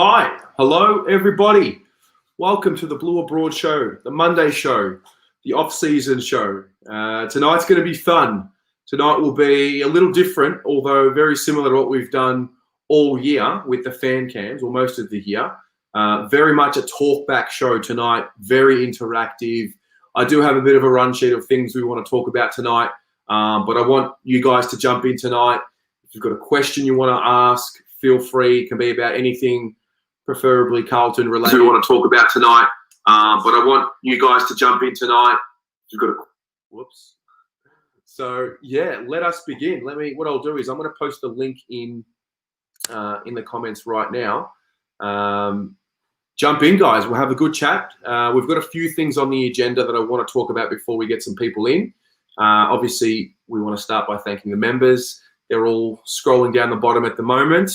Hi, hello everybody. Welcome to the Blue Abroad show, the Monday show, the off-season show. Tonight's going to be fun. Tonight will be a little different, although very similar to what we've done all year with the fan cams, or most of the year. Very much a talkback show tonight, very interactive. I do have a bit of a run sheet of things we want to talk about tonight, but I want you guys to jump in tonight. If you've got a question you want to ask, feel free. It can be about anything, preferably Carlton related. We want to talk about tonight, but I want you guys to jump in tonight. You've got a whoops. So yeah, let us begin. What I'll do is I'm going to post the link in the comments right now. Jump in, guys. We'll have a good chat. We've got a few things on the agenda that I want to talk about before we get some people in. Obviously, we want to start by thanking the members. They're all scrolling down the bottom at the moment.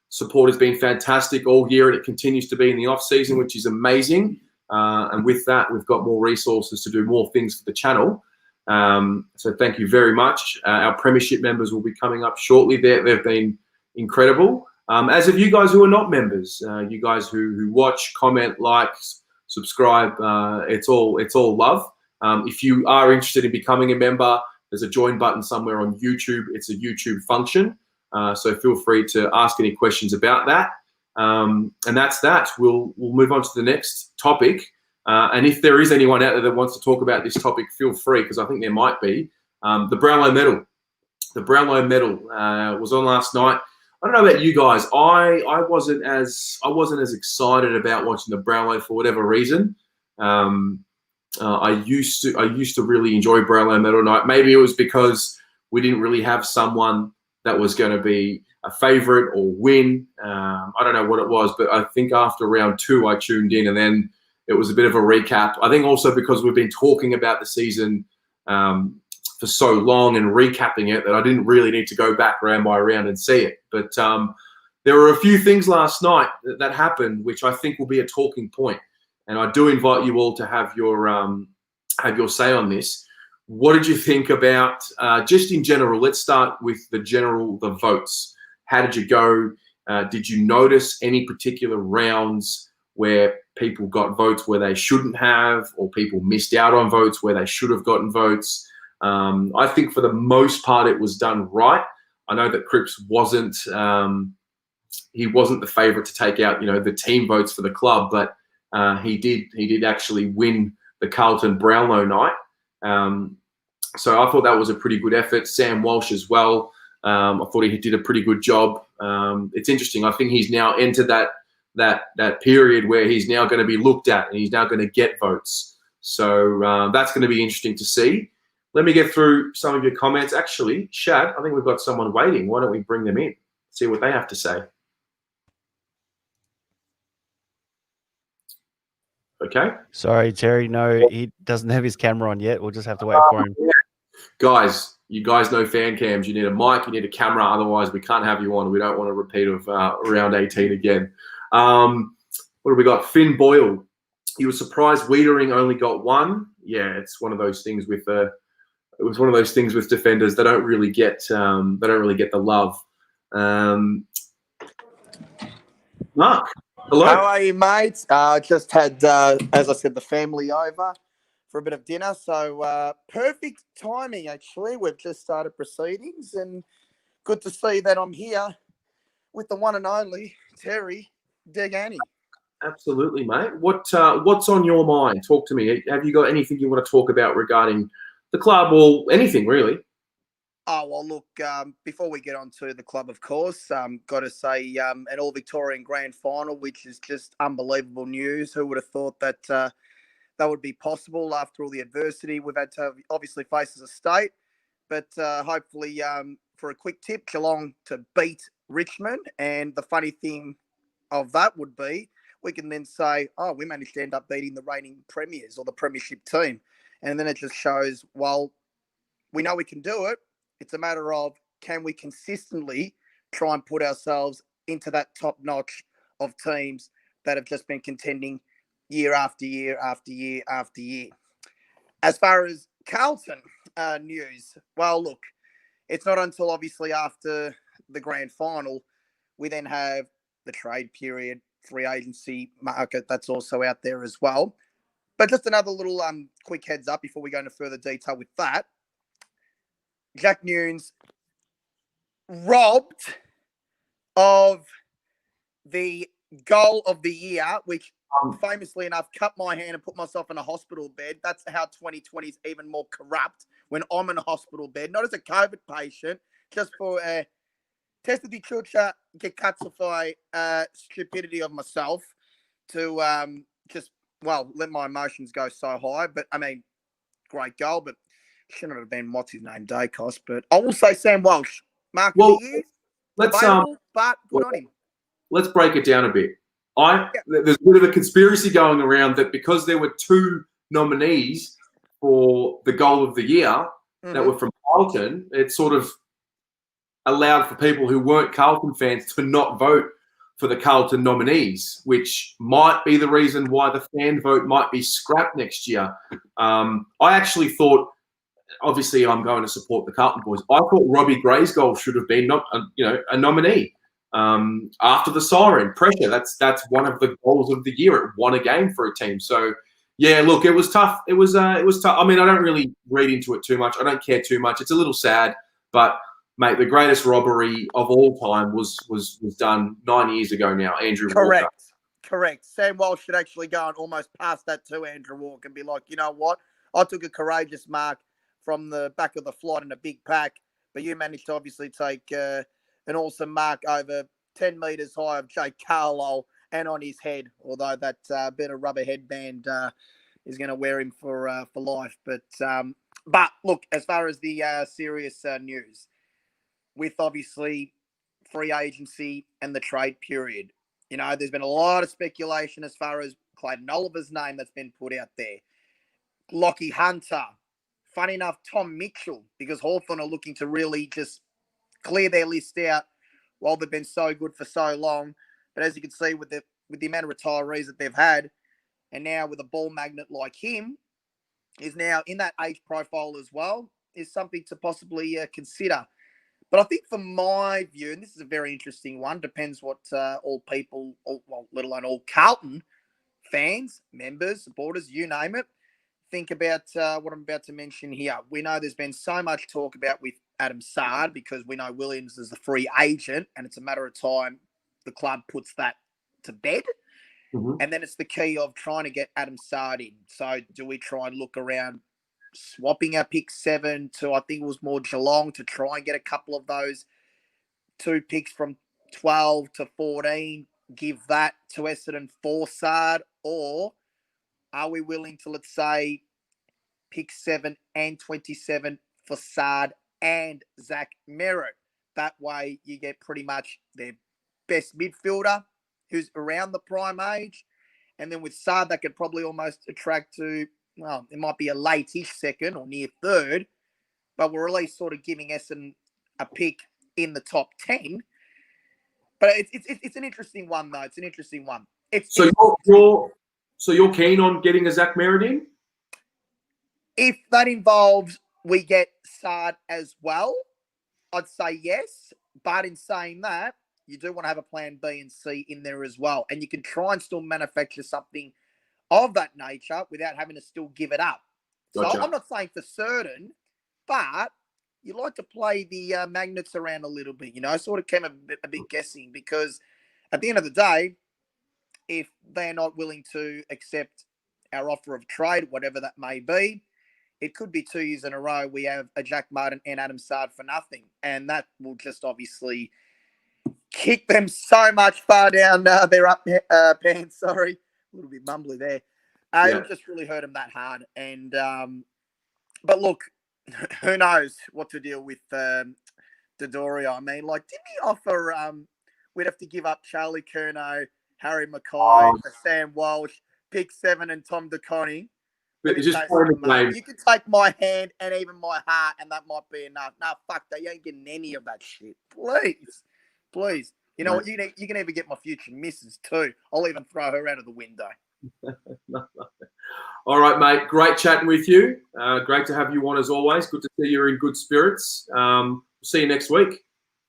Support has been fantastic all year, and it continues to be in the off season, which is amazing. And with that, we've got more resources to do more things for the channel. So thank you very much. Our premiership members will be coming up shortly. They've been incredible. As of you guys who are not members, you guys who watch, comment, like, subscribe, it's all love. If you are interested in becoming a member, there's a join button somewhere on YouTube. It's a YouTube function. So feel free to ask any questions about that. And that's that. We'll move on to the next topic. And if there is anyone out there that wants to talk about this topic, feel free, because I think there might be. The Brownlow medal. The Brownlow medal was on last night. I don't know about you guys. I wasn't as excited about watching the Brownlow for whatever reason. I used to really enjoy Brownlow medal night. Maybe it was because we didn't really have someone that was going to be a favourite or win. I don't know what it was, but I think after round 2 I tuned in, and then it was a bit of a recap. I think also because we've been talking about the season for so long and recapping it that I didn't really need to go back round by round and see it. But there were a few things last night that happened which I think will be a talking point. And I do invite you all to have your say on this. What did you think about, just in general, let's start with the votes. How did you go? Did you notice any particular rounds where people got votes where they shouldn't have, or people missed out on votes where they should have gotten votes? I think for the most part it was done right. I know that Cripps wasn't the favourite to take out, the team votes for the club, but he did actually win the Carlton Brownlow night. So I thought that was a pretty good effort. Sam Walsh as well. I thought he did a pretty good job. It's interesting. I think he's now entered that period where he's now going to be looked at and he's now going to get votes. So that's going to be interesting to see. Let me get through some of your comments. Actually, Shad, I think we've got someone waiting. Why don't we bring them in, see what they have to say? Okay. Sorry, Terry. No, he doesn't have his camera on yet. We'll just have to wait for him. Yeah. Guys, you guys know fan cams. You need a mic, you need a camera. Otherwise, we can't have you on. We don't want a repeat of round 18 again. What have we got? Finn Boyle. You were surprised Wiedering only got 1. Yeah, it's one of those things with defenders. They don't really get the love. Mark. Hello. How are you, mate? Just had, as I said, the family over for a bit of dinner. So perfect timing, actually. We've just started proceedings, and good to see that I'm here with the one and only Terry Degani. Absolutely, mate. What's on your mind? Talk to me. Have you got anything you want to talk about regarding the club or anything, really? Oh, well, look, before we get on to the club, of course, got to say an All-Victorian Grand Final, which is just unbelievable news. Who would have thought that that would be possible after all the adversity we've had to obviously face as a state? But hopefully, for a quick tip, Geelong to beat Richmond. And the funny thing of that would be we can then say, oh, we managed to end up beating the reigning premiers or the premiership team. And then it just shows, well, we know we can do it. It's a matter of, can we consistently try and put ourselves into that top notch of teams that have just been contending year after year after year after year. As far as Carlton news, well, look, it's not until obviously after the grand final we then have the trade period, free agency market that's also out there as well. But just another little quick heads up before we go into further detail with that. Jack Nunes robbed of the goal of the year, which famously enough cut my hand and put myself in a hospital bed. That's how 2020 is even more corrupt when I'm in a hospital bed, not as a COVID patient, just for tested the chucha get cutsify stupidity of myself to just, well, let my emotions go so high. But I mean, great goal, but shouldn't have been what's his name, Dacos. But I will say Sam Walsh, mark of the year, debatable, but good on him. Let's break it down a bit. There's a bit of a conspiracy going around that because there were 2 nominees for the goal of the year that were from Carlton, it sort of allowed for people who weren't Carlton fans to not vote for the Carlton nominees, which might be the reason why the fan vote might be scrapped next year. I actually thought, obviously, I'm going to support the Carlton boys. I thought Robbie Gray's goal should have been a nominee. After the siren pressure, that's one of the goals of the year. It won a game for a team. So yeah, look, it was tough. It was tough. I mean, I don't really read into it too much. I don't care too much. It's a little sad, but mate, the greatest robbery of all time was done 9 years ago now. Andrew Walker. Correct. Sam Walsh should actually go and almost pass that to Andrew Walker and be like, you know what? I took a courageous mark from the back of the flight in a big pack, but you managed to obviously take an awesome mark over 10 metres high of Jake Carlisle and on his head, although that bit of rubber headband is going to wear him for life. But look, as far as the serious news, with obviously free agency and the trade period, you know, there's been a lot of speculation as far as Clayton Oliver's name that's been put out there. Lockie Hunter, funny enough, Tom Mitchell, because Hawthorn are looking to really just clear their list out while they've been so good for so long. But as you can see with the amount of retirees that they've had, and now with a ball magnet like him, is now in that age profile as well, is something to possibly consider. But I think from my view, and this is a very interesting one, depends what all people, let alone all Carlton fans, members, supporters, you name it, think about what I'm about to mention here. We know there's been so much talk about with Adam Saad because we know Williams is the free agent and it's a matter of time the club puts that to bed. And then it's the key of trying to get Adam Saad in. So do we try and look around swapping our pick 7 to, I think it was more Geelong, to try and get a couple of those 2 picks from 12 to 14, give that to Essendon for Saad? Or are we willing to, let's say, pick 7 and 27 for Saad and Zach Merritt? That way you get pretty much their best midfielder who's around the prime age. And then with Saad, that could probably almost attract to, well, it might be a late-ish second or near third, but we're at least sort of giving Essendon a pick in the top 10. But it's an interesting one, though. It's an interesting one. So you're keen on getting a Zach Merritt in? If that involves we get Saad as well, I'd say yes. But in saying that, you do want to have a plan B and C in there as well. And you can try and still manufacture something of that nature without having to still give it up. Gotcha. So I'm not saying for certain, but you like to play the magnets around a little bit, you know, sort of came a bit guessing, because at the end of the day, if they're not willing to accept our offer of trade, whatever that may be, it could be 2 years in a row we have a Jack Martin and Adam Saad for nothing. And that will just obviously kick them so much far down their up pants. Sorry, a little bit mumbly there. It'll just really hurt them that hard. And but look, who knows what to deal with Dodoria. I mean, like, didn't he offer we'd have to give up Charlie Curnow, Harry Mackay, Sam Walsh, pick 7 and Tom DeConning? You can take my hand and even my heart, and that might be enough. Nah, fuck that. You ain't getting any of that shit. Please. You know what? You can even get my future missus too. I'll even throw her out of the window. All right, mate. Great chatting with you. Great to have you on as always. Good to see you're in good spirits. See you next week.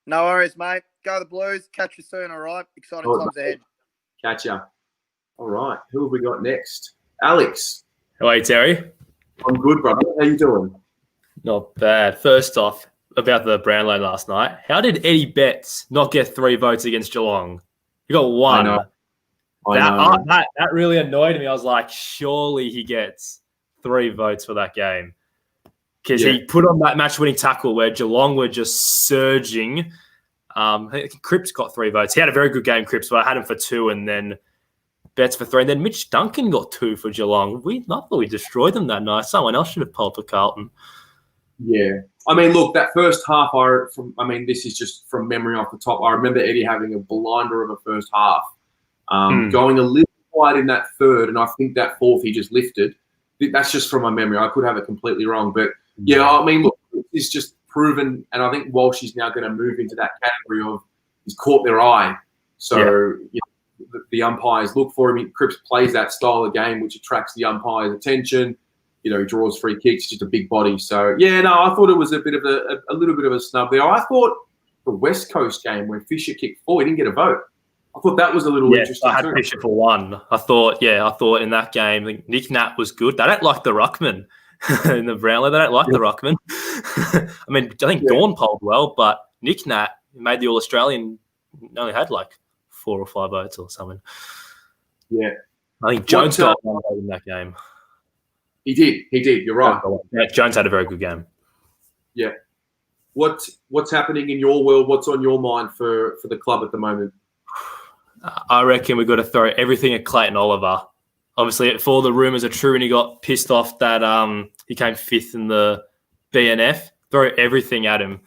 No worries, mate. Go the Blues. Catch you soon, all right? Exciting Oh, times ahead. Catch ya. All right. Who have we got next? Alex. How are you, Terry? I'm good, brother. How you doing? Not bad. First off, about the Brownlow last night. How did Eddie Betts not get 3 votes against Geelong? He got 1. I know. That really annoyed me. I was like, surely he gets 3 votes for that game. Because he put on that match-winning tackle where Geelong were just surging. I think Cripps got 3 votes. He had a very good game, Cripps, but I had him for 2 and then Betts for 3. And then Mitch Duncan got 2 for Geelong. I thought we destroyed them that night. Someone else should have polled for Carlton. Yeah. I mean, look, that first half, this is just from memory off the top. I remember Eddie having a blinder of a first half, going a little wide in that third, and I think that fourth he just lifted. That's just from my memory. I could have it completely wrong. But, yeah, I mean, look, it's just proven, and I think Walsh is now going to move into that category of he's caught their eye. So, the umpires look for him. Cripps plays that style of game, which attracts the umpire's attention. He draws free kicks, just a big body. So, I thought it was a little bit of a snub there. I thought the West Coast game where Fisher kicked 4, he didn't get a vote. I thought that was a little interesting. I had Fisher for 1. I thought in that game, Nick Nat was good. They don't like the ruckman in the Brownlow. They don't like the ruckman. I mean, I think Dawn polled well, but Nick Nat made the All-Australian, only had like 4 or 5 votes or something. Yeah. I think Jones got 1 vote in that game. He did. You're right. Yeah, Jones had a very good game. Yeah. What's happening in your world? What's on your mind for the club at the moment? I reckon we've got to throw everything at Clayton Oliver. Obviously, if all the rumours are true and he got pissed off that he came 5th in the BNF, throw everything at him.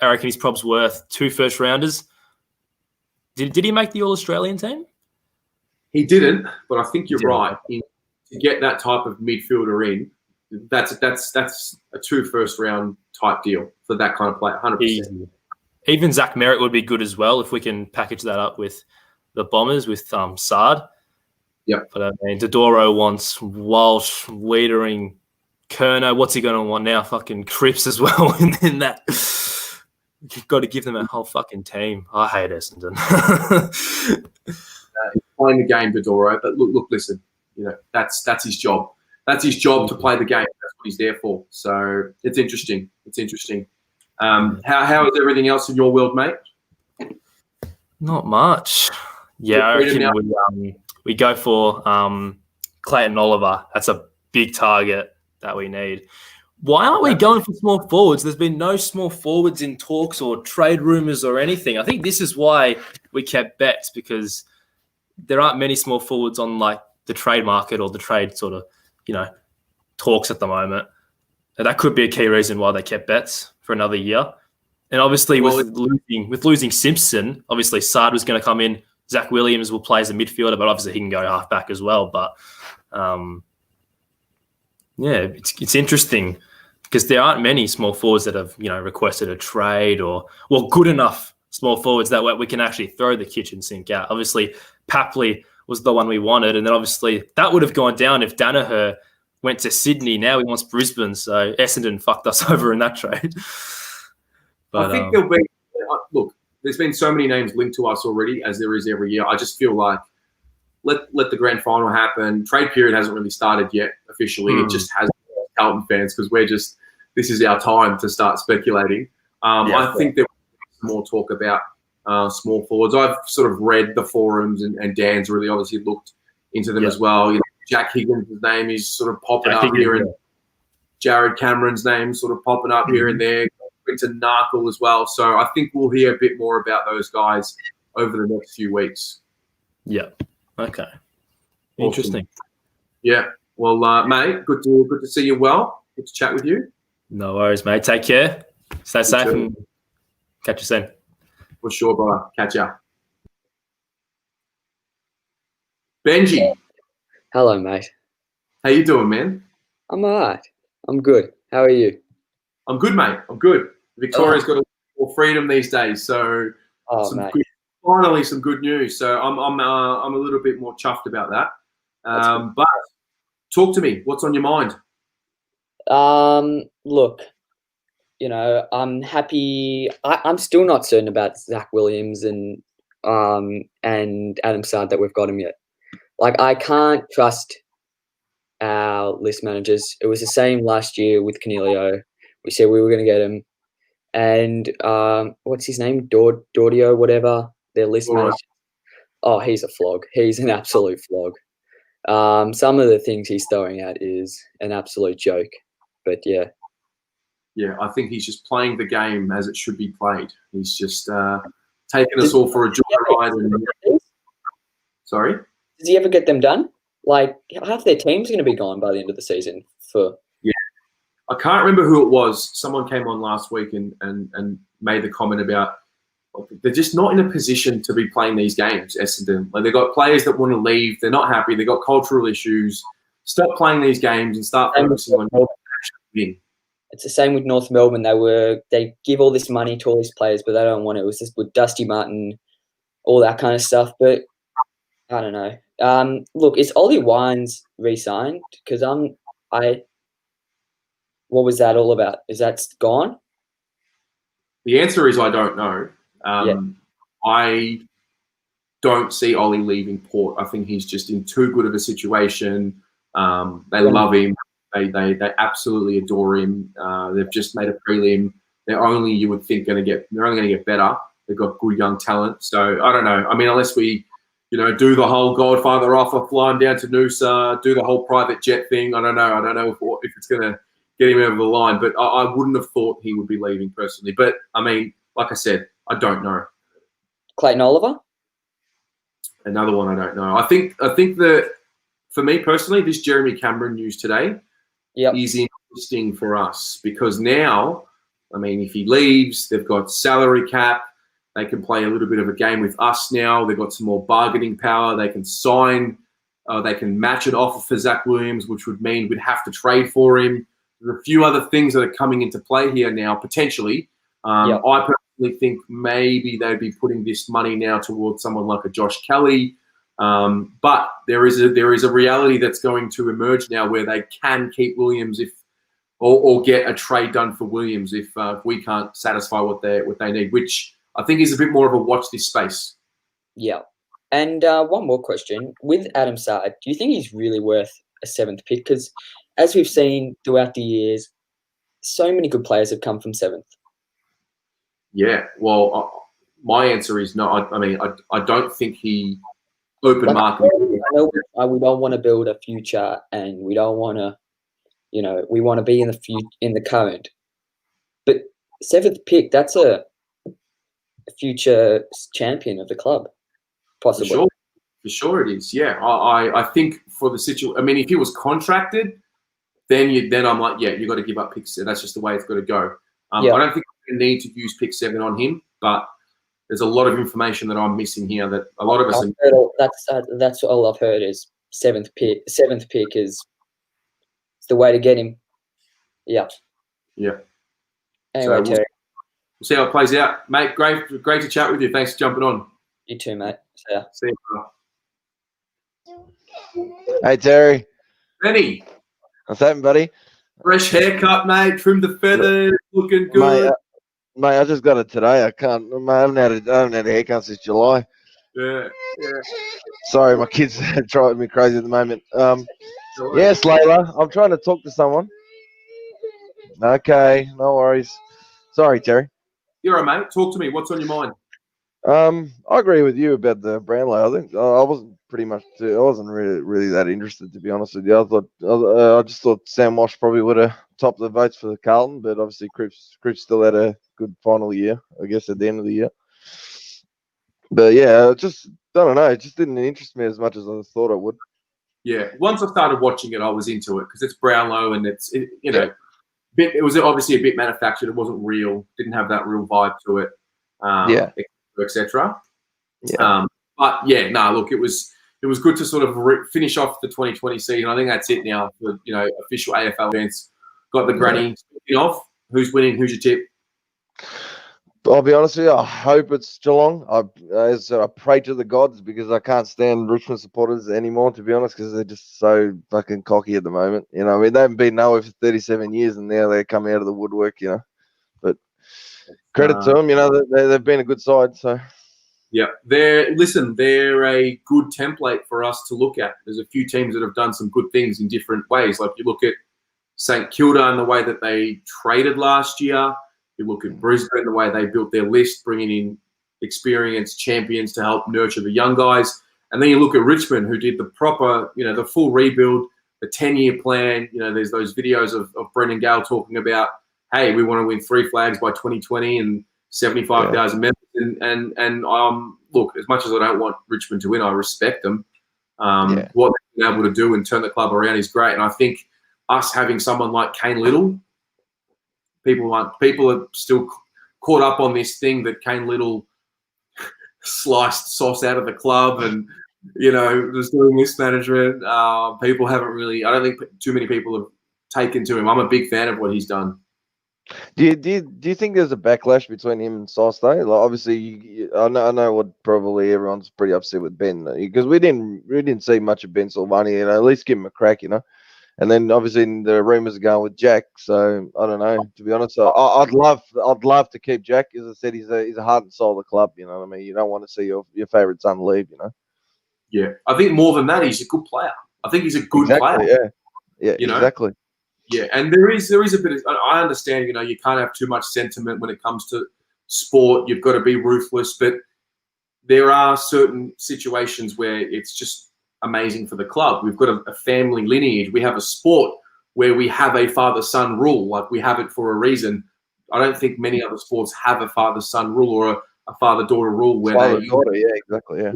I reckon he's probably worth 2 first-rounders. Did he make the All-Australian team? He didn't, but I think you're right. To get that type of midfielder in, that's a 2 first-round type deal for that kind of player, 100%. Easy. Even Zach Merritt would be good as well if we can package that up with the Bombers with Sard. Yep. But I mean, Dodoro wants Walsh, Wiedering, Kerno. What's he going to want now? Fucking Cripps as well. And then that, you've got to give them a whole fucking team. I hate Essendon. He's playing the game, Dodoro. But look, listen. That's his job. That's his job to play the game. That's what he's there for. So it's interesting. How is everything else in your world, mate? Not much. Yeah, I reckon we go for Clayton Oliver. That's a big target that we need. Why aren't we going for small forwards? There's been no small forwards in talks or trade rumours or anything. I think this is why we kept Betts, because there aren't many small forwards on like the trade market or the trade sort of, talks at the moment. And that could be a key reason why they kept Betts for another year. And obviously with losing Simpson, obviously Sard was going to come in. Zach Williams will play as a midfielder, but obviously he can go half back as well. But it's interesting because there aren't many small forwards that have, requested a trade or good enough small forwards that we can actually throw the kitchen sink out. Obviously, Papley was the one we wanted, and then obviously that would have gone down if Danaher went to Sydney. Now he wants Brisbane, so Essendon fucked us over in that trade. But, I think there'll be look. There's been so many names linked to us already, as there is every year. I just feel like let the grand final happen. Trade period hasn't really started yet officially. It just has Carlton fans because this is our time to start speculating. I think there will be more talk about small forwards. I've sort of read the forums and Dan's really obviously looked into them as well. Jack Higgins' name is sort of popping up here, and Jared Cameron's name sort of popping up here and there. Into Narkle as well. So I think we'll hear a bit more about those guys over the next few weeks. Yeah. Okay. Interesting. Awesome. Yeah. Well, mate, good to see you well. Good to chat with you. No worries, mate. Take care. Stay safe and catch you soon. For sure, brother. Catch ya. Benji. Hello, mate. How you doing, man? I'm all right. I'm good. How are you? I'm good, mate. I'm good. Victoria's got a little more freedom these days, so finally some good news. So I'm a little bit more chuffed about that. But talk to me. What's on your mind? Look, I'm happy. I'm still not certain about Zach Williams and Adam Saad that we've got him yet. Like, I can't trust our list managers. It was the same last year with Canelio. We said we were going to get him. And what's his name? Dordio, whatever, their list manager. Oh, he's a flog. He's an absolute flog. Some of the things he's throwing at is an absolute joke. But, yeah. Yeah, I think he's just playing the game as it should be played. He's just taking us all for a joyride. Sorry? Does he ever get them done? Like, half their team's going to be gone by the end of the season. Yeah. I can't remember who it was. Someone came on last week and made the comment about they're just not in a position to be playing these games, Essendon. Like, they've got players that want to leave. They're not happy. They've got cultural issues. Stop playing these games and start focusing on actually winning. It's the same with North Melbourne. They give all this money to all these players, but they don't want it. It was just with Dusty Martin, all that kind of stuff. But I don't know. Look, is Ollie Wines re-signed? Because what was that all about? Is that gone? The answer is I don't know. I don't see Ollie leaving Port. I think he's just in too good of a situation. They love him. They absolutely adore him. They've just made a prelim. They're only going to get better. They've got good young talent. So I don't know. I mean, unless we, do the whole Godfather offer, flying down to Noosa, do the whole private jet thing. I don't know. I don't know if it's going to get him over the line. But I wouldn't have thought he would be leaving personally. But I mean, like I said, I don't know. Clayton Oliver? Another one I don't know. I think that for me personally, this Jeremy Cameron news today is interesting for us because now, I mean, if he leaves, they've got salary cap. They can play a little bit of a game with us now. They've got some more bargaining power. They can sign, they can match an offer for Zach Williams, which would mean we'd have to trade for him. There are a few other things that are coming into play here now, potentially. I personally think maybe they'd be putting this money now towards someone like a Josh Kelly. But there is a reality that's going to emerge now where they can keep Williams or get a trade done for Williams if we can't satisfy what they need, which I think is a bit more of a watch this space. Yeah. And one more question. With Adam Saad, do you think he's really worth a 7th pick? Because as we've seen throughout the years, so many good players have come from 7th. Yeah. Well, my answer is no. I don't think he open market. I know we don't want to build a future and we don't want to, we want to be in the current. But 7th pick, that's a future champion of the club, possibly. For sure it is. Yeah, I think for the situation. I mean, if he was contracted, then I'm like, yeah, you got to give up pick 7. That's just the way it's got to go. I don't think we need to use pick 7 on him, but there's a lot of information that I'm missing here that a lot of us. That's all I've heard is 7th pick. 7th pick is the way to get him. Yeah. Yeah. Anyway, so Terry. We'll see how it plays out, mate. Great to chat with you. Thanks for jumping on. You too, mate. See you. Hey, Terry. Benny. What's happening, buddy? Fresh haircut, mate. Trim the feathers. Looking good. Mate, I just got it today. I haven't had a haircut since July. Yeah. Sorry, my kids are driving me crazy at the moment. Yes, Layla. I'm trying to talk to someone. Okay, no worries. Sorry, Terry. You're all right, mate. Talk to me. What's on your mind? I agree with you about the Brownlow. I think I wasn't really that interested, to be honest with you. I just thought Sam Walsh probably would have topped the votes for the Carlton, but obviously Cripps still had a good final year, I guess, at the end of the year. But yeah, I don't know. It just didn't interest me as much as I thought it would. Yeah, once I started watching it, I was into it because it's Brownlow and it was obviously a bit manufactured. It wasn't real. Didn't have that real vibe to it. Etc. Yeah. But yeah, look, it was good to sort of finish off the 2020 season. I think that's it now for official AFL events. Got the granny off. Who's winning? Who's your tip? I'll be honest with you. I hope it's Geelong. I pray to the gods because I can't stand Richmond supporters anymore, to be honest, because they're just so fucking cocky at the moment. I mean, they haven't been nowhere for 37 years, and now they're coming out of the woodwork. Credit to them, they've been a good side. So yeah, they're a good template for us to look at. There's a few teams that have done some good things in different ways. Like you look at St Kilda and the way that they traded last year. You look at Brisbane, the way they built their list, bringing in experienced champions to help nurture the young guys. And then you look at Richmond, who did the proper, the full rebuild, the 10-year plan. There's those videos of Brendan Gale talking about, hey, we want to win 3 flags by 2020 and 75,000 members. And look, as much as I don't want Richmond to win, I respect them. What they've been able to do and turn the club around is great. And I think us having someone like Kane Little, people are still caught up on this thing that Kane Little sliced sauce out of the club and was doing mismanagement. People haven't really. I don't think too many people have taken to him. I'm a big fan of what he's done. Do you think there's a backlash between him and Sauce though? Like obviously, I know what probably everyone's pretty upset with Ben because we didn't see much of Ben Silvani. At least give him a crack, And then obviously the rumours are going with Jack. So I don't know. To be honest, I'd love to keep Jack. As I said, he's a heart and soul of the club. You know what I mean? You don't want to see your favourite son leave. Yeah, I think more than that, he's a good player. I think he's a good player. Yeah, exactly. Yeah, and there is a bit of. I understand. You can't have too much sentiment when it comes to sport. You've got to be ruthless, but there are certain situations where it's just amazing for the club. We've got a family lineage. We have a sport where we have a father-son rule. Like we have it for a reason. I don't think many other sports have a father-son rule or a father-daughter rule where father-daughter, yeah, exactly, yeah.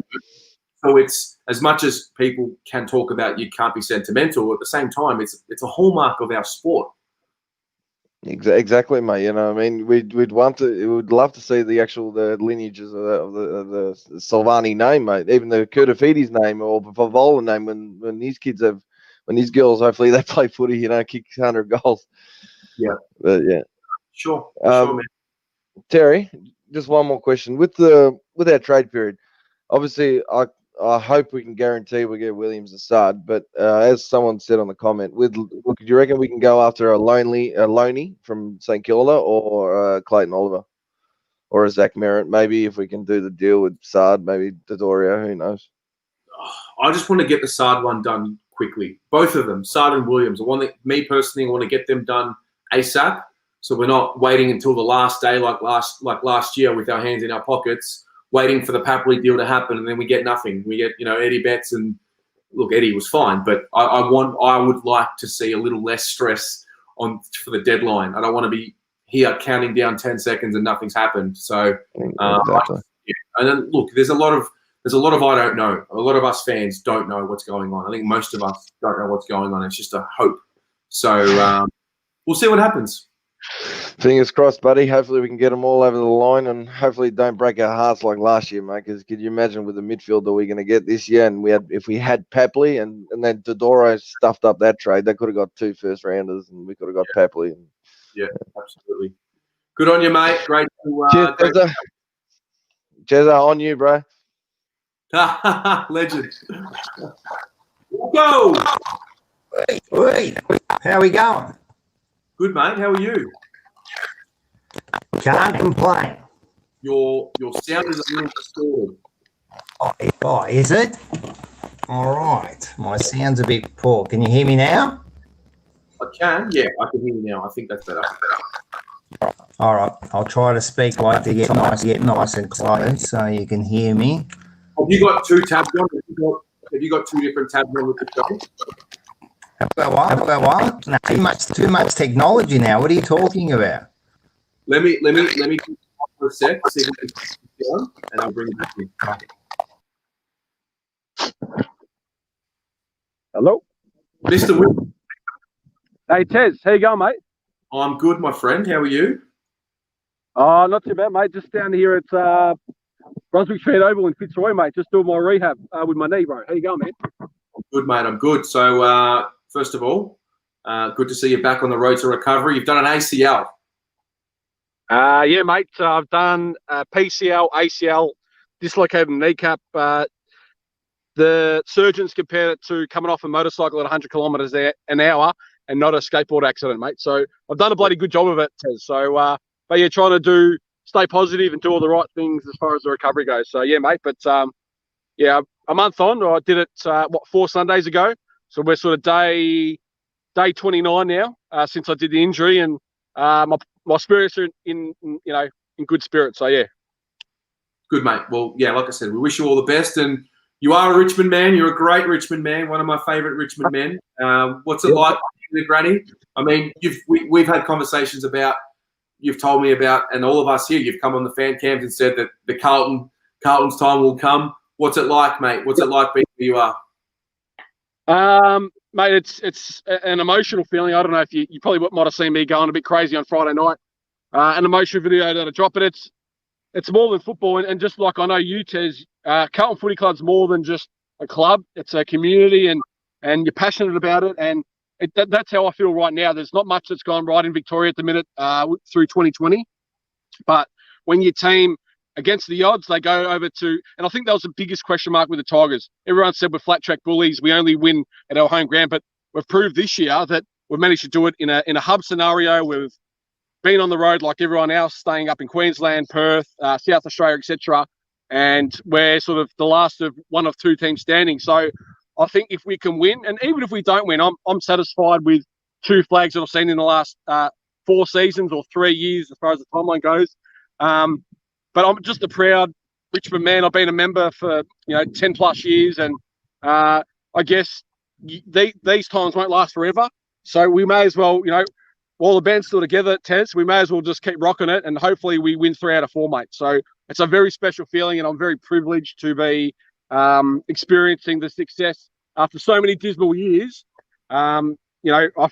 So it's as much as people can talk about you can't be sentimental. At the same time, it's a hallmark of our sport. Exactly, mate. I mean, we'd love to see the lineages of the Silvani name, mate. Even the Kurtafides name or Favola name when these kids when these girls hopefully they play footy, kick 100 goals. Yeah, but yeah, sure, man. Terry, just one more question with our trade period. Obviously, I hope we can guarantee we get Williams a start, but as someone said on the comment, do you reckon we can go after a Loney from St Kilda or Clayton Oliver or a Zach Merritt? Maybe if we can do the deal with Sard, maybe Dodorio, who knows? I just want to get the Sard one done quickly. Both of them, Sard and Williams. Me personally, I want to get them done ASAP, so we're not waiting until the last day like last year with our hands in our pockets, waiting for the Papley deal to happen, and then we get nothing. We get, Eddie Betts, and look, Eddie was fine, but I would like to see a little less stress for the deadline. I don't want to be here counting down 10 seconds and nothing's happened. So, exactly. And then look, there's a lot of I don't know. A lot of us fans don't know what's going on. I think most of us don't know what's going on. It's just a hope. So we'll see what happens. Fingers crossed, buddy. Hopefully we can get them all over the line, and hopefully don't break our hearts like last year, mate. Because could you imagine with the midfielder we're going to get this year, and if we had Papley and then Dodoro stuffed up that trade, they could have got 2 first-rounders, and we could have got Papley. Yeah, absolutely. Good on you, mate. Great to. Cheers, Jezza, on you, bro. Legend. Go. Wait. How are we going? Good, mate. How are you? Can't complain. Your sound is a little distorted. Oh, is it? All right. My sound's a bit poor. Can you hear me now? I can. Yeah, I can hear you now. I think that's better. All right. I'll try to speak like to get nice and close so you can hear me. Have you got 2 tabs on? Have you got 2 different tabs on with the show? Have I got what? No, too much technology now. What are you talking about? Let me for a sec, see if we can down, and I'll bring it back in. Hello? Mr. Will. Hey, Tez. How you going, mate? I'm good, my friend. How are you? Not too bad, mate. Just down here at Brunswick Street Oval in Fitzroy, mate. Just doing my rehab with my knee, bro. How you going, man? I'm good, mate. I'm good. So, first of all, good to see you back on the road to recovery. You've done an ACL. Yeah, mate. I've done PCL, ACL, dislocated kneecap. The surgeons compared it to coming off a motorcycle at 100 kilometres an hour and not a skateboard accident, mate. So I've done a bloody good job of it, Tez. So, but yeah, trying to do stay positive and do all the right things as far as the recovery goes. So yeah, mate. But yeah, a month on, I did it 4 Sundays ago. So we're sort of day 29 now since I did the injury, and my spirits are in good spirits. So yeah. Good, mate. Well, yeah, like I said, we wish you all the best. And you are a Richmond man. You're a great Richmond man, one of my favourite Richmond men. What's it like being the granny? I mean, we've had conversations about, you've told me about, and all of us here, you've come on the fan cams and said that the Carlton's time will come. What's it like, mate? What's it like being where you are? Mate, it's an emotional feeling. I don't know if you probably might have seen me going a bit crazy on Friday night. An emotional video that I dropped, but it's more than football. And just like I know you, Tez, Carlton Footy Club's more than just a club. It's a community, and you're passionate about it. And that's how I feel right now. There's not much that's gone right in Victoria at the minute through 2020. But when your team, against the odds, they go over to, and I think that was the biggest question mark with the Tigers. Everyone said we're flat track bullies, we only win at our home ground, but we've proved this year that we've managed to do it in a hub scenario. We've been on the road like everyone else, staying up in Queensland, Perth, South Australia, etc. And we're sort of the last of one of two teams standing. So I think if we can win, and even if we don't win, I'm satisfied with 2 flags that I've seen in the last 4 seasons or 3 years as far as the timeline goes. But I'm just a proud Richmond man. I've been a member for 10 plus years, and I guess these times won't last forever. So we may as well, while the band's still together, Tez, we may as well just keep rocking it, and hopefully we win 3 out of 4, mate. So it's a very special feeling, and I'm very privileged to be experiencing the success after so many dismal years. I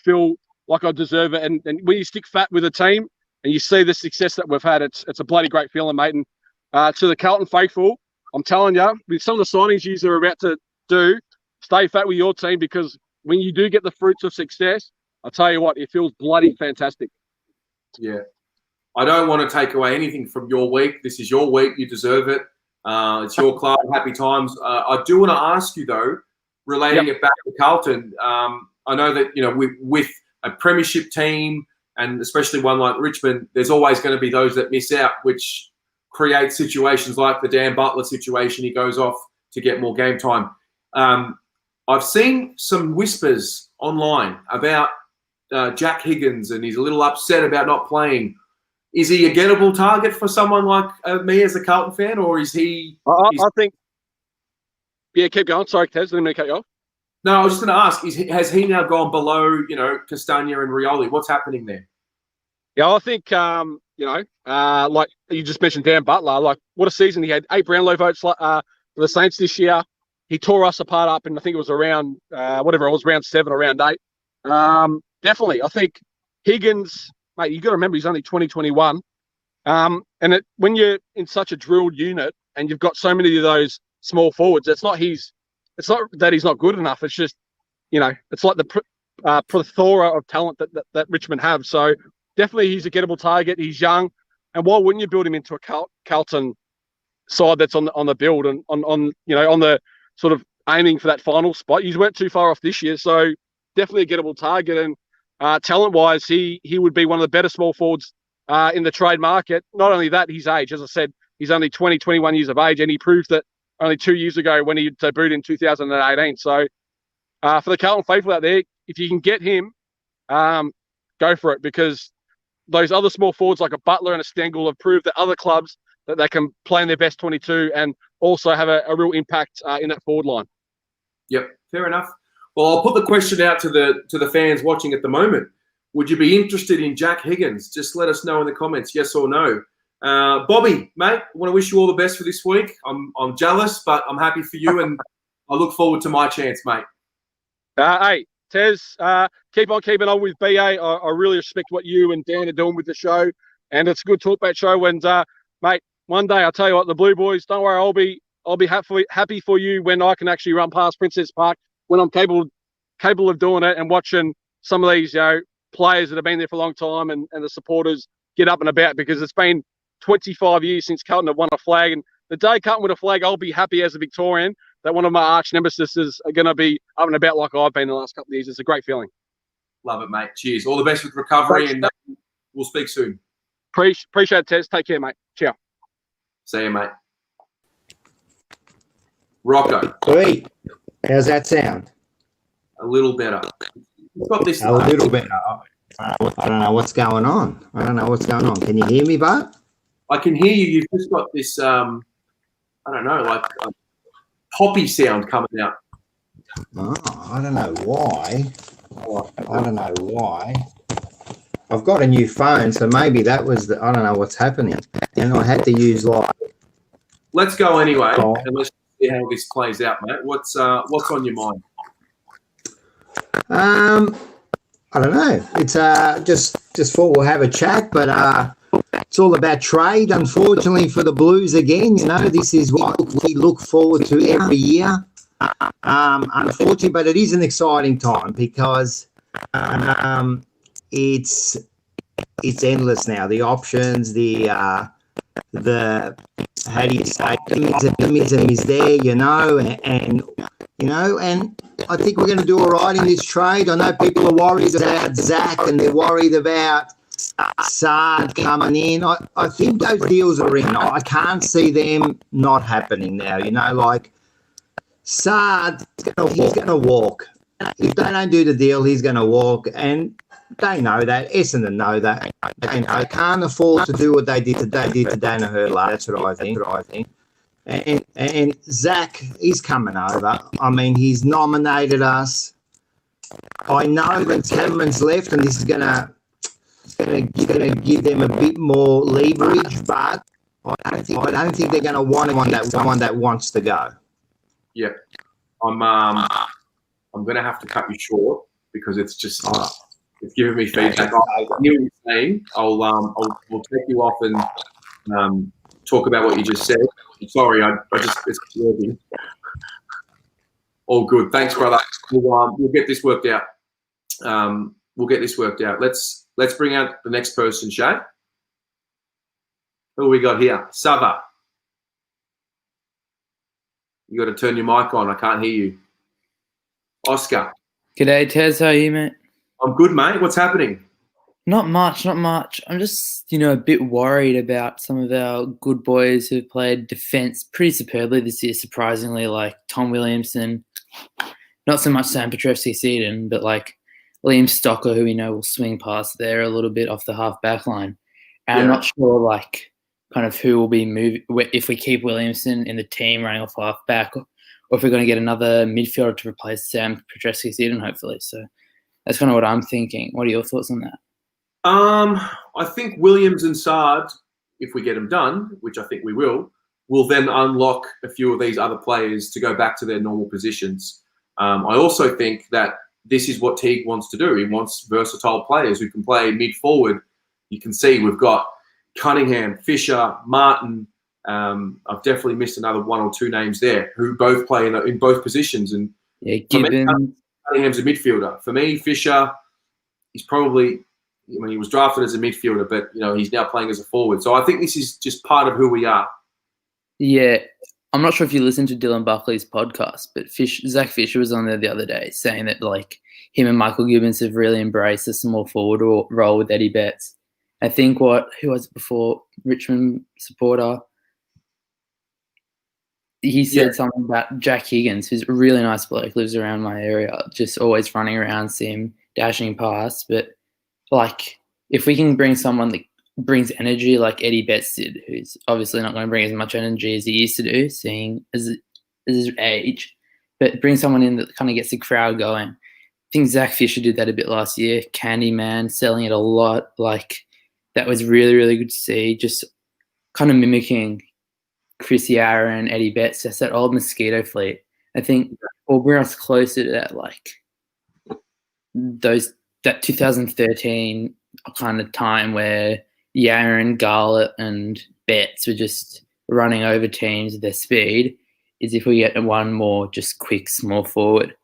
feel like I deserve it, and when you stick fat with a team and you see the success that we've had, it's a bloody great feeling, mate. And to the Carlton faithful, I'm telling you, with some of the signings you are about to do, stay fat with your team, because when you do get the fruits of success, I'll tell you what, it feels bloody fantastic. Yeah. I don't want to take away anything from your week. This is your week. You deserve it. It's your club. Happy times. I do want to ask you, though, relating it back to Carlton. I know that, with a premiership team, and especially one like Richmond, there's always going to be those that miss out, which creates situations like the Dan Butler situation. He goes off to get more game time. I've seen some whispers online about Jack Higgins, and he's a little upset about not playing. Is he a gettable target for someone like me as a Carlton fan, or is he? I think. Yeah, keep going. Sorry, Tez, didn't mean to cut you off. No, I was just going to ask: has he now gone below, Castagna and Rioli? What's happening there? Yeah, I think like you just mentioned, Dan Butler. Like, what a season he had! 8 Brownlow votes for the Saints this year. He tore us apart up, and I think it was around round 7 or round 8. Definitely, I think Higgins, mate. You got to remember he's only 2021, and when you're in such a drilled unit and you've got so many of those small forwards, it's not that he's not good enough. It's just, it's like the plethora of talent that Richmond have. So definitely he's a gettable target. He's young, and why wouldn't you build him into a Carlton side that's on the build and on the sort of aiming for that final spot? You weren't too far off this year, so definitely a gettable target. And talent-wise, he would be one of the better small forwards in the trade market. Not only that, his age, as I said, he's only 21 years of age, and he proved that only 2 years ago when he debuted in 2018. So for the Carlton faithful out there, if you can get him, go for it, because those other small forwards like a Butler and a Stengel have proved that other clubs that they can play in their best 22 and also have a real impact in that forward line. Yep, fair enough. Well, I'll put the question out to the fans watching at the moment. Would you be interested in Jack Higgins? Just let us know in the comments, yes or no. Bobby, mate, I want to wish you all the best for this week. I'm jealous, but I'm happy for you, and I look forward to my chance, mate. Hey, Tez, keep on keeping on with BA. I really respect what you and Dan are doing with the show, and it's a good talkback show. And mate, one day I'll tell you what, the Blue Boys, don't worry, I'll be happy for you when I can actually run past Princess Park, when I'm capable of doing it, and watching some of these players that have been there for a long time and the supporters get up and about, because it's been 25 years since Carlton have won a flag. And the day Carlton win a flag, I'll be happy as a Victorian that one of my arch nemesis is going to be up and about like I've been the last couple of years. It's a great feeling. Love it, mate. Cheers. All the best with recovery. Thanks. And we'll speak soon. Appreciate it, Tez. Take care, mate. Ciao. See you, mate. Rocco, Sweet. How's that sound? a little better. You've got this. A little bit. I don't know what's going on. Can you hear me, Bart? I can hear you. You've just got this, I don't know, like a poppy sound coming out. Oh, I don't know why. I've got a new phone, so maybe that was I don't know what's happening. And I had to use live. Let's go anyway, and let's see how this plays out, mate. What's on your mind? I don't know. It's just thought we'll have a chat, but it's all about trade. Unfortunately for the Blues again, this is what we look forward to every year. Unfortunately, but it is an exciting time because it's endless now. The options, the how do you say, optimism is there, and I think we're going to do all right in this trade. I know people are worried about Zach and they're worried about Saad coming in. I think those deals are in. I can't see them not happening now. Like Saad, he's going to walk. If they don't do the deal, he's going to walk. And they know that. Essendon know that. They can't afford to do what they did to Danaher. That's what I think. And Zach, he's coming over. I mean, he's nominated us. I know that Cameron's left, and this is gonna give them a bit more leverage, but I don't think they're gonna want someone that wants to go. Yeah, I'm gonna have to cut you short because it's just it's giving me feedback. I hear what you're saying. We'll take you off and talk about what you just said. Sorry, it's working. All good. Thanks, brother. We'll get this worked out. Let's bring out the next person, Shay. Who we got here? Sava. You got to turn your mic on. I can't hear you. Oscar. G'day, Tez. How are you, mate? I'm good, mate. What's happening? Not much. I'm just, a bit worried about some of our good boys who've played defence pretty superbly this year, surprisingly, like Tom Williamson. Not so much Sam Petrevski-Seton, but like Liam Stocker, who we know will swing past there a little bit off the half-back line. And I'm not sure, like, kind of who will be moving, if we keep Williamson in the team running off half-back, or if we're going to get another midfielder to replace Sam Petrevski-Seton, hopefully. So that's kind of what I'm thinking. What are your thoughts on that? I think Williams and Saad, if we get them done, which I think we will then unlock a few of these other players to go back to their normal positions. I also think that this is what Teague wants to do. He wants versatile players who can play mid-forward. You can see we've got Cunningham, Fisher, Martin. I've definitely missed another one or two names there who both play in both positions. And Gibbons. Cunningham's a midfielder. For me, Fisher, he's probably... he was drafted as a midfielder, but he's now playing as a forward. So I think this is just part of who we are. Yeah, I'm not sure if you listened to Dylan Buckley's podcast, but Zach Fisher was on there the other day saying that like him and Michael Gibbons have really embraced the small forward role with Eddie Betts. I think who was it before? Richmond supporter. He said something about Jack Higgins, who's a really nice bloke, lives around my area, just always running around, see him dashing past, but. Like, if we can bring someone that brings energy like Eddie Betts did, who's obviously not going to bring as much energy as he used to do, seeing as his age, but bring someone in that kind of gets the crowd going. I think Zach Fisher did that a bit last year. Candyman, selling it a lot. Like, that was really, really good to see. Just kind of mimicking Chris Yarra and Eddie Betts, just that old mosquito fleet. I think will bring us closer to that, like, that 2013 kind of time where Yaron, Garlett, and Betts were just running over teams with their speed, is if we get one more just quick small forward.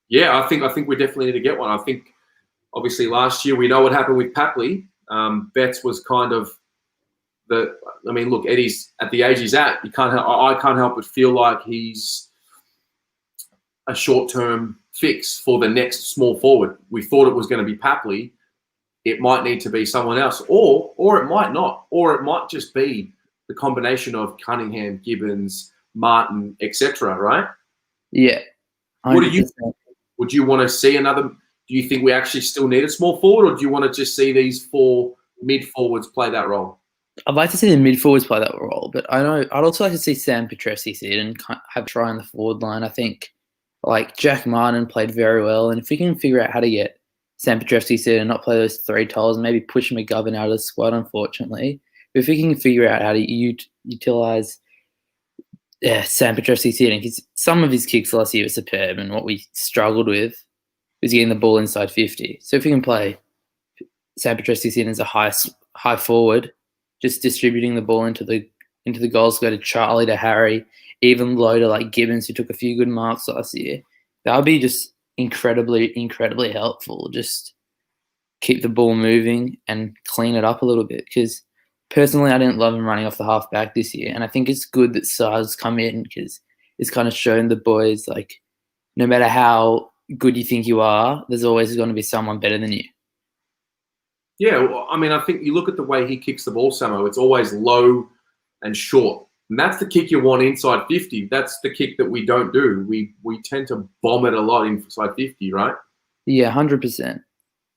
Yeah, I think we definitely need to get one. I think obviously last year we know what happened with Papley. Betts was kind of look, Eddie's at the age he's at. I can't help but feel like he's a short-term fix for the next small forward. We thought it was going to be Papley, it might need to be someone else, or it might not, or it might just be the combination of Cunningham, Gibbons, Martin, etc. Right? Yeah. 100%. What do you? Would you want to see another? Do you think we actually still need a small forward, or do you want to just see these 4 mid forwards play that role? I'd like to see the mid forwards play that role, but I'd also like to see Sam Petrevski sit and have a try on the forward line. I think like Jack Martin played very well, and if we can figure out how to get Sam Petrevski sit and not play those 3 tolls, and maybe push McGovern out of the squad, unfortunately. But if we can figure out how to utilize Sam Petrevski sitting, because some of his kicks last year were superb, and what we struggled with was getting the ball inside 50. So if we can play Sam Petrevski sitting as a high forward, just distributing the ball into the goals, go to Charlie, to Harry, even low to like Gibbons, who took a few good marks last year. That would be just incredibly, incredibly helpful. Just keep the ball moving and clean it up a little bit. Because personally, I didn't love him running off the halfback this year, and I think it's good that Sars come in because it's kind of shown the boys like no matter how good you think you are, there's always going to be someone better than you. Yeah, well, I mean, I think you look at the way he kicks the ball, Samo, it's always low and short. And that's the kick you want inside 50. That's the kick that we don't do. We tend to bomb it a lot inside 50, right? Yeah, 100%.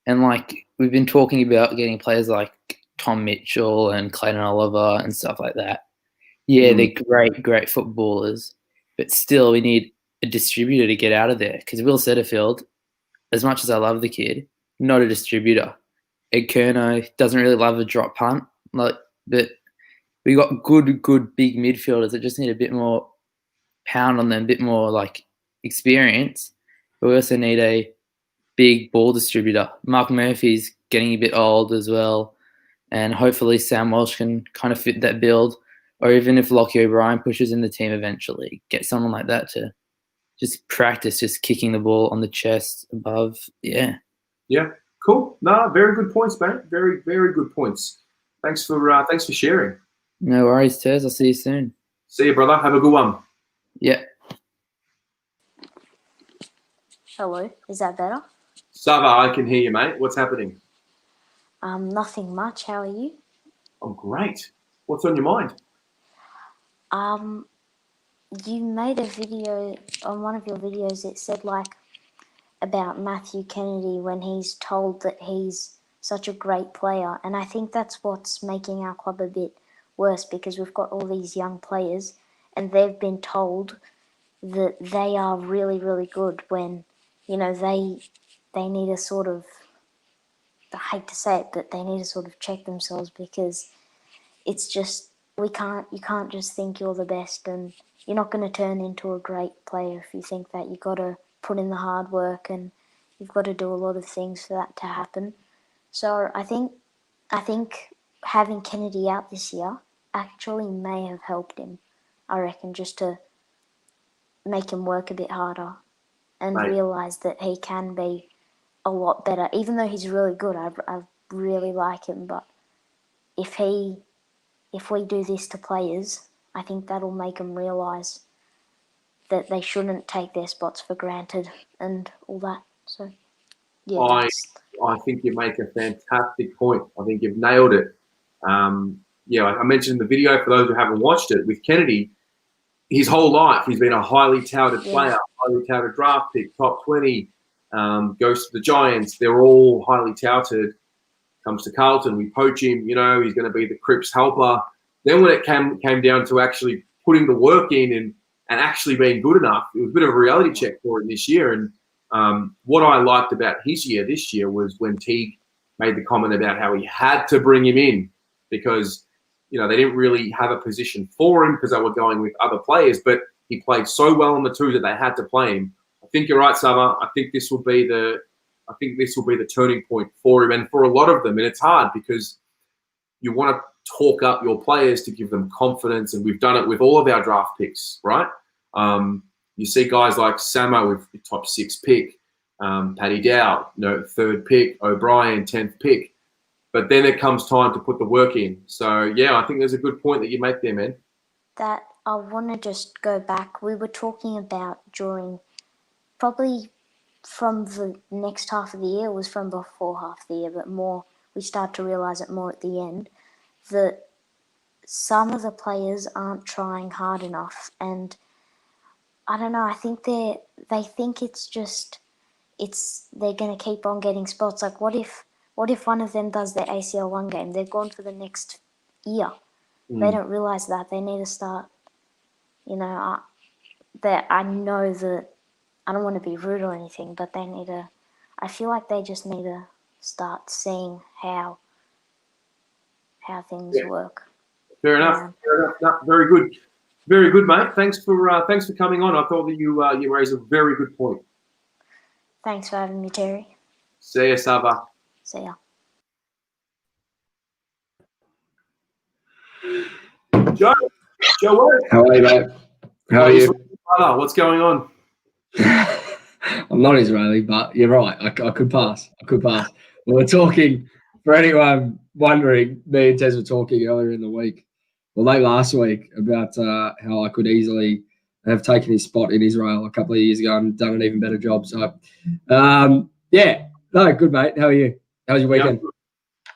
And like we've been talking about getting players like Tom Mitchell and Clayton Oliver and stuff like that. Yeah, they're great footballers. But still, we need a distributor to get out of there. Because Will Setterfield, as much as I love the kid, not a distributor. Ed Kerno doesn't really love a drop punt, but we got good big midfielders that just need a bit more pound on them, a bit more like experience. But we also need a big ball distributor. Mark Murphy's getting a bit old as well, and hopefully Sam Walsh can kind of fit that build. Or even if Lockie O'Brien pushes in the team eventually, get someone like that to just practice just kicking the ball on the chest above. Yeah. Yeah. Cool. No, very good points, mate. Very, very good points. Thanks for sharing. No worries, Tez. I'll see you soon. See you, brother. Have a good one. Yeah. Hello. Is that better? Sava, I can hear you, mate. What's happening? Nothing much. How are you? I'm great. What's on your mind? You made a video on one of your videos. It said like about Matthew Kennedy when he's told that he's such a great player, and I think that's what's making our club a bit worse because we've got all these young players and they've been told that they are really, really good when, you know, they need to sort of, I hate to say it, but they need to sort of check themselves because it's just, you can't just think you're the best and you're not going to turn into a great player if you think that. You've got to put in the hard work and you've got to do a lot of things for that to happen. So I think having Kennedy out this year actually may have helped him, I reckon, just to make him work a bit harder and realise that he can be a lot better. Even though he's really good, I really like him, but if we do this to players, I think that'll make them realise that they shouldn't take their spots for granted and all that. So, yeah. I think you make a fantastic point. I think you've nailed it. I mentioned in the video, for those who haven't watched it, with Kennedy, his whole life he's been a highly touted player, highly touted draft pick, top 20, goes to the Giants. They're all highly touted. Comes to Carlton, we poach him, he's going to be the Crips helper. Then when it came down to actually putting the work in and actually being good enough, it was a bit of a reality check for him this year. And what I liked about his year this year was when Teague made the comment about how he had to bring him in because, they didn't really have a position for him because they were going with other players, but he played so well on the two that they had to play him. I think you're right, Summer. I think this will be the turning point for him and for a lot of them. And it's hard because you want to talk up your players to give them confidence. And we've done it with all of our draft picks, right? You see guys like Samo with the top 6 pick, Paddy Dow, 3rd pick, O'Brien, 10th pick. But then it comes time to put the work in. So, yeah, I think there's a good point that you make there, man. That I want to just go back. We were talking about during probably from the next half of the year, was from before half the year, but more we start to realize it more at the end, that some of the players aren't trying hard enough. And I don't know, I think they think they're going to keep on getting spots. Like, what if one of them does their ACL one game? They're gone for the next year. They don't realize that. They need to start, I know that I don't want to be rude or anything, but I feel like they just need to start seeing how things work. Fair enough. No, very good. Very good, mate. Thanks for coming on. I thought that you raised a very good point. Thanks for having me, Terry. See ya, Saba. See ya. Joe, how are you, mate? How are you? What's going on? I'm not Israeli, but you're right. I could pass. We're talking, for anyone wondering, me and Tez were talking earlier in the week, late last week, about how I could easily have taken his spot in Israel a couple of years ago and done an even better job. So, good, mate. How are you? How was your weekend?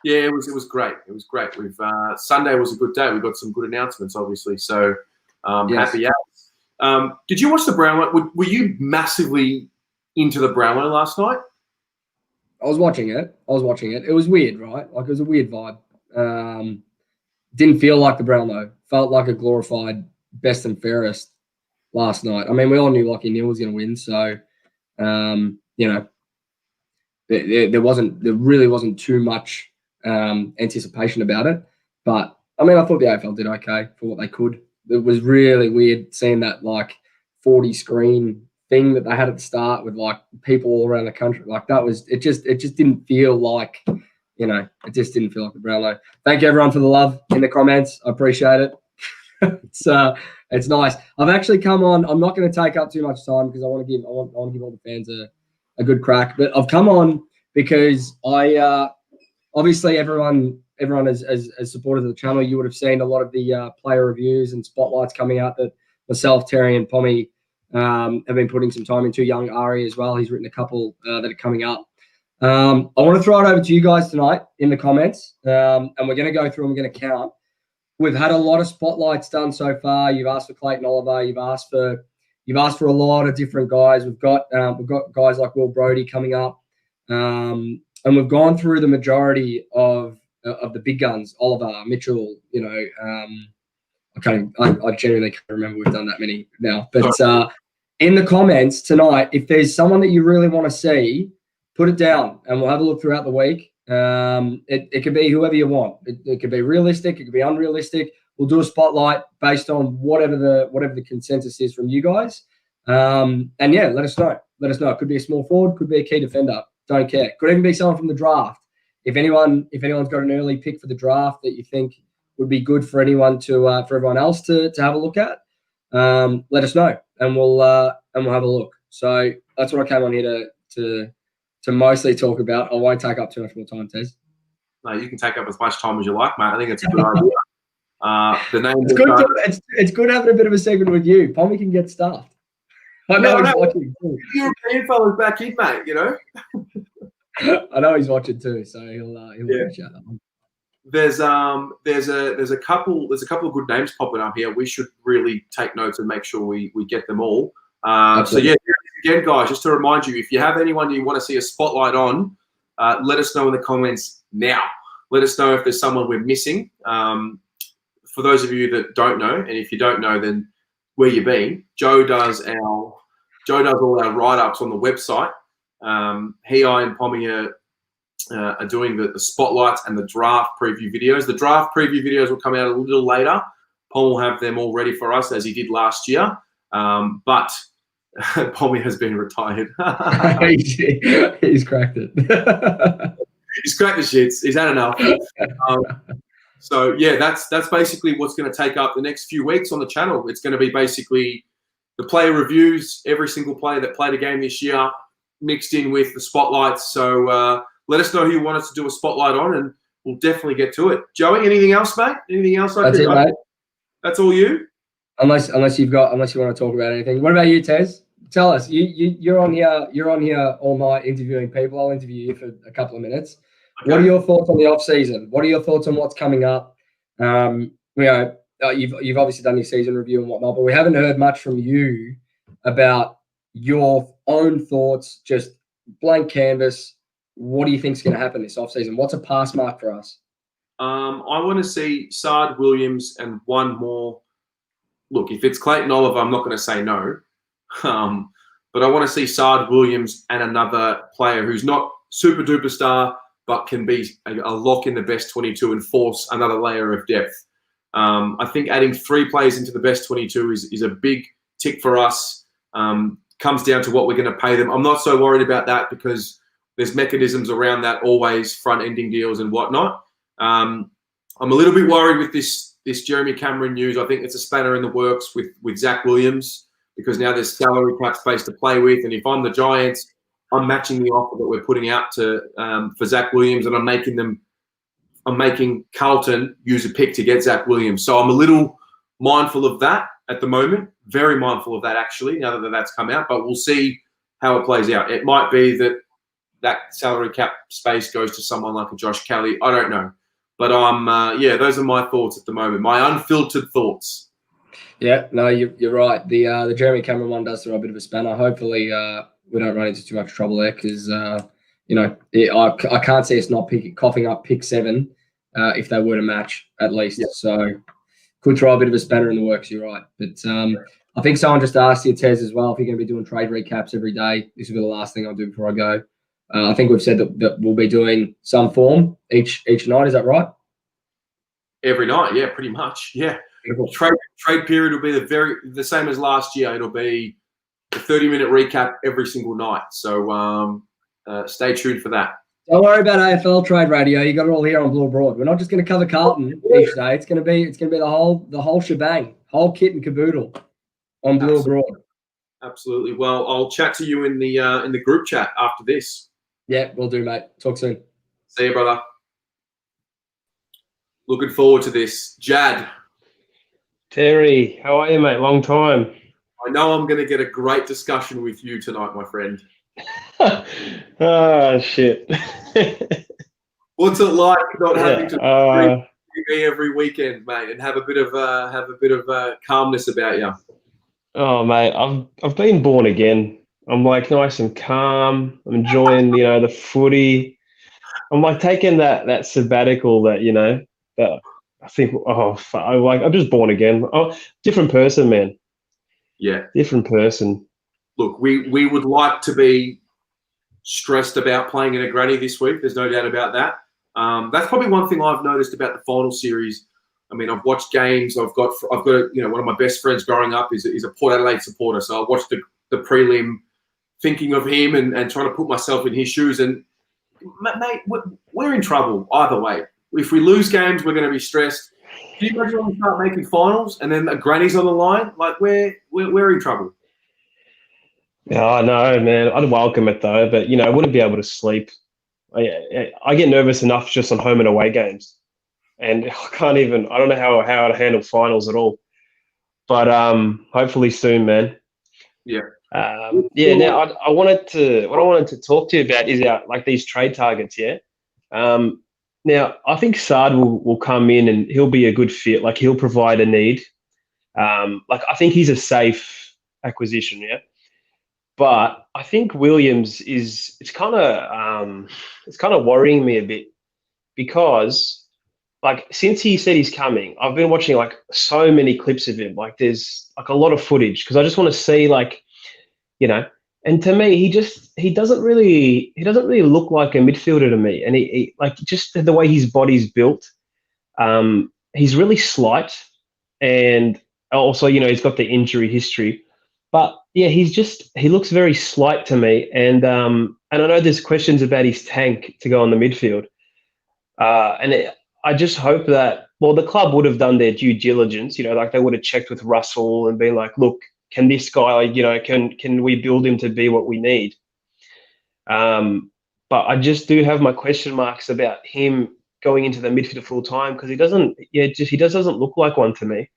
Yeah, it was great. It was great. Sunday was a good day. We got some good announcements, obviously. So happy out. Did you watch the Brownlow? Were you massively into the Brownlow last night? I was watching it. It was weird, right? Like, it was a weird vibe. Didn't feel like the Brownlow. Felt like a glorified best and fairest last night. I mean, we all knew Lachie Neale was going to win, so there really wasn't too much anticipation about it. But I mean, I thought the AFL did okay for what they could. It was really weird seeing that 40 screen thing that they had at the start with people all around the country. It just didn't feel like, it just didn't feel like the Brownlow. Thank you everyone for the love in the comments. I appreciate it. It's nice. I've actually come on. I'm not going to take up too much time because I want to give all the fans a good crack. But I've come on because I obviously everyone has supported the channel. You would have seen a lot of the player reviews and spotlights coming out that myself, Terry, and Pommy have been putting some time into. Young Ari as well. He's written a couple that are coming up. I want to throw it over to you guys tonight in the comments, and we're going to go through and we're going to count. We've had a lot of spotlights done so far. You've asked for Clayton Oliver. You've asked for a lot of different guys. We've got guys like Will Brodie coming up, and we've gone through the majority of the big guns. Oliver, Mitchell. I genuinely can't remember we've done that many now. But in the comments tonight, if there's someone that you really want to see, put it down, and we'll have a look throughout the week. It could be whoever you want. It could be realistic. It could be unrealistic. We'll do a spotlight based on whatever the consensus is from you guys. And yeah, let us know. It could be a small forward. Could be a key defender. Don't care. Could even be someone from the draft. If anyone's got an early pick for the draft that you think would be good for anyone for everyone else to have a look at, let us know, and we'll have a look. So that's what I came on here to mostly talk about. I won't take up too much more time, Tez. No, you can take up as much time as you like, mate. I think it's a good idea. The name it's good having a bit of a segment with you. Pommy can get stuffed. I know he's watching too. European fellas back in, mate. I know he's watching too, so he'll appreciate that one. There's a couple of good names popping up here. We should really take notes and make sure we get them all. So yeah, again, guys, just to remind you, if you have anyone you want to see a spotlight on, let us know in the comments now. Let us know if there's someone we're missing. For those of you that don't know, and if you don't know, then where you been? Joe does all our write-ups on the website. I and Pommy are doing the spotlights and the draft preview videos. The draft preview videos will come out a little later. Pom will have them all ready for us as he did last year. But Pommy has been retired. He's cracked it. He's cracked the shits. He's had enough. So yeah, that's basically what's going to take up the next few weeks on the channel. It's going to be basically the player reviews, every single player that played a game this year, mixed in with the spotlights. So let us know who you want us to do a spotlight on, and we'll definitely get to it. Joey, anything else, mate? Anything else? That's it, mate. That's all you. Unless you want to talk about anything. What about you, Tez? Tell us. You're on here all night interviewing people. I'll interview you for a couple of minutes. What are your thoughts on the off season? What are your thoughts on what's coming up? You've obviously done your season review and whatnot, but we haven't heard much from you about your own thoughts. Just blank canvas. What do you think is going to happen this off season? What's a pass mark for us? I want to see Sard, Williams, and one more. Look, if it's Clayton Oliver, I'm not going to say no. But I want to see Sard, Williams, and another player who's not super duper star, but can be a lock in the best 22 and force another layer of depth. I think adding 3 players into the best 22 is a big tick for us. Comes down to what we're going to pay them. I'm not so worried about that because there's mechanisms around that, always front-ending deals and whatnot. I'm a little bit worried with this Jeremy Cameron news. I think it's a spanner in the works with Zach Williams because now there's salary cap space to play with. And if I'm the Giants, I'm matching the offer that we're putting out to for Zach Williams, and I'm making Carlton use a pick to get Zach Williams. So I'm a little mindful of that at the moment. Very mindful of that, actually, now that that's come out. But we'll see how it plays out. It might be that salary cap space goes to someone like a Josh Kelly. I don't know. But those are my thoughts at the moment. My unfiltered thoughts. Yeah, no, you're right. The Jeremy Cameron one does throw a bit of a spanner. Hopefully, we don't run into too much trouble there because I can't see us not coughing up pick 7 if they were to match at least. Yeah. So could throw a bit of a spanner in the works. You're right, but I think someone just asked you, Tez, as well, if you're going to be doing trade recaps every day. This will be the last thing I'll do before I go. I think we've said that we'll be doing some form each night. Is that right? Every night, yeah, pretty much. Yeah. Trade period will be the same as last year. It'll be a 30-minute recap every single night. So stay tuned for that. Don't worry about AFL trade radio. You got it all here on Blue Broad. We're not just going to cover Carlton each day. It's going to be the whole shebang, whole kit and caboodle on Blue Broad. Absolutely. Well, I'll chat to you in the group chat after this. Yeah, we'll do, mate. Talk soon. See you, brother. Looking forward to this. Jad. Terry, how are you, mate? Long time. I know I'm going to get a great discussion with you tonight, my friend. Oh, shit. What's it like not having to me every weekend, mate, and have a bit of calmness about you? Oh, mate, I've been born again. I'm like nice and calm. I'm enjoying, the footy. I'm like taking that sabbatical that that I think. I'm just born again. Oh, different person, man. Yeah, different person. Look, we would like to be stressed about playing in a granny this week. There's no doubt about that. That's probably one thing I've noticed about the final series. I mean, I've watched games. I've got one of my best friends growing up is a Port Adelaide supporter. So I watched the prelim, thinking of him and trying to put myself in his shoes. And mate, we're in trouble either way. If we lose games, we're going to be stressed. Can you imagine when we start making finals and then a granny's on the line? Like we're in trouble. Yeah, no, man. I'd welcome it though, but I wouldn't be able to sleep. I get nervous enough just on home and away games, and I don't know how to handle finals at all. But hopefully soon, man. Yeah. Now I wanted to talk to you about is these trade targets. Yeah. Now I think Sard will come in and he'll be a good fit. Like he'll provide a need. I think he's a safe acquisition. Yeah. But I think Williams it's kind of worrying me a bit because since he said he's coming, I've been watching so many clips of him. There's a lot of footage because I just want to see and to me he doesn't really look like a midfielder to me. And he just the way his body's built, he's really slight, and also he's got the injury history. But yeah, he looks very slight to me, and I know there's questions about his tank to go on the midfield, I just hope that the club would have done their due diligence, they would have checked with Russell and been like, look, can this guy, can we build him to be what we need? But I just do have my question marks about him going into the midfield full time because he doesn't look like one to me,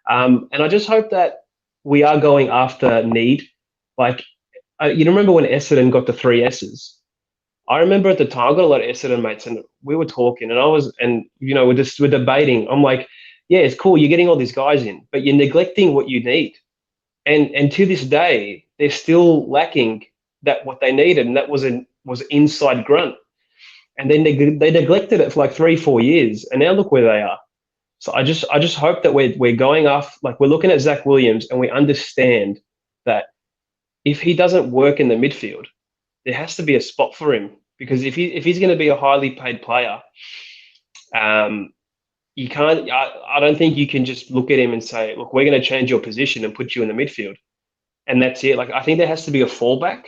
and I just hope that we are going after need. You remember when Essendon got the 3 S's? I remember at the time, I got a lot of Essendon mates, and we were talking, and we're debating. I'm like, yeah, it's cool, you're getting all these guys in, but you're neglecting what you need. And to this day, they're still lacking that what they needed, and that was inside grunt. And then they neglected it for like 3-4 years, and now look where they are. So I just hope that we're going off, like we're looking at Zach Williams, and we understand that if he doesn't work in the midfield, there has to be a spot for him, because if he's going to be a highly paid player, you can't. I don't think you can just look at him and say, look, we're going to change your position and put you in the midfield, and that's it. Like I think there has to be a fallback,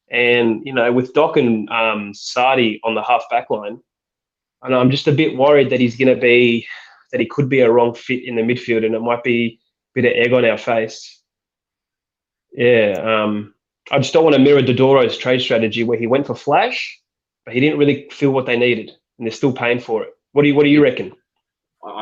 and with Doc and Sardi on the half back line, and I'm just a bit worried that he could be a wrong fit in the midfield, and it might be a bit of egg on our face. Yeah. I just don't want to mirror Dodoro's trade strategy where he went for flash, but he didn't really feel what they needed, and they're still paying for it. What do you reckon?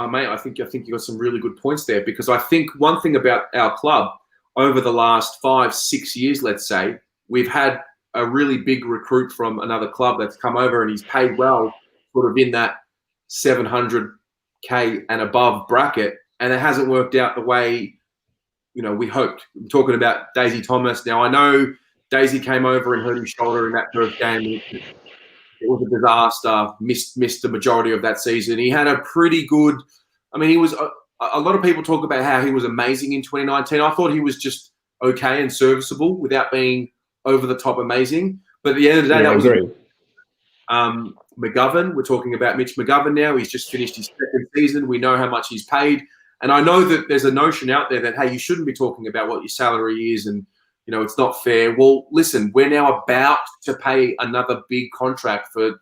Mate, I think you got some really good points there, because I think one thing about our club over the last 5-6 years, let's say, we've had a really big recruit from another club that's come over, and he's paid well, sort of in that 700K and above bracket, and it hasn't worked out the way we hoped. I'm talking about Daisy Thomas. Now, I know Daisy came over and hurt his shoulder in that first game. It was a disaster. Missed the majority of that season. He had a pretty good. I mean, he was. A lot of people talk about how he was amazing in 2019. I thought he was just okay and serviceable without being over the top amazing. But at the end of the day, that was agree. McGovern. We're talking about Mitch McGovern now. He's just finished his second season. We know how much he's paid. And I know that there's a notion out there that, hey, you shouldn't be talking about what your salary is and, it's not fair. Well, listen, we're now about to pay another big contract for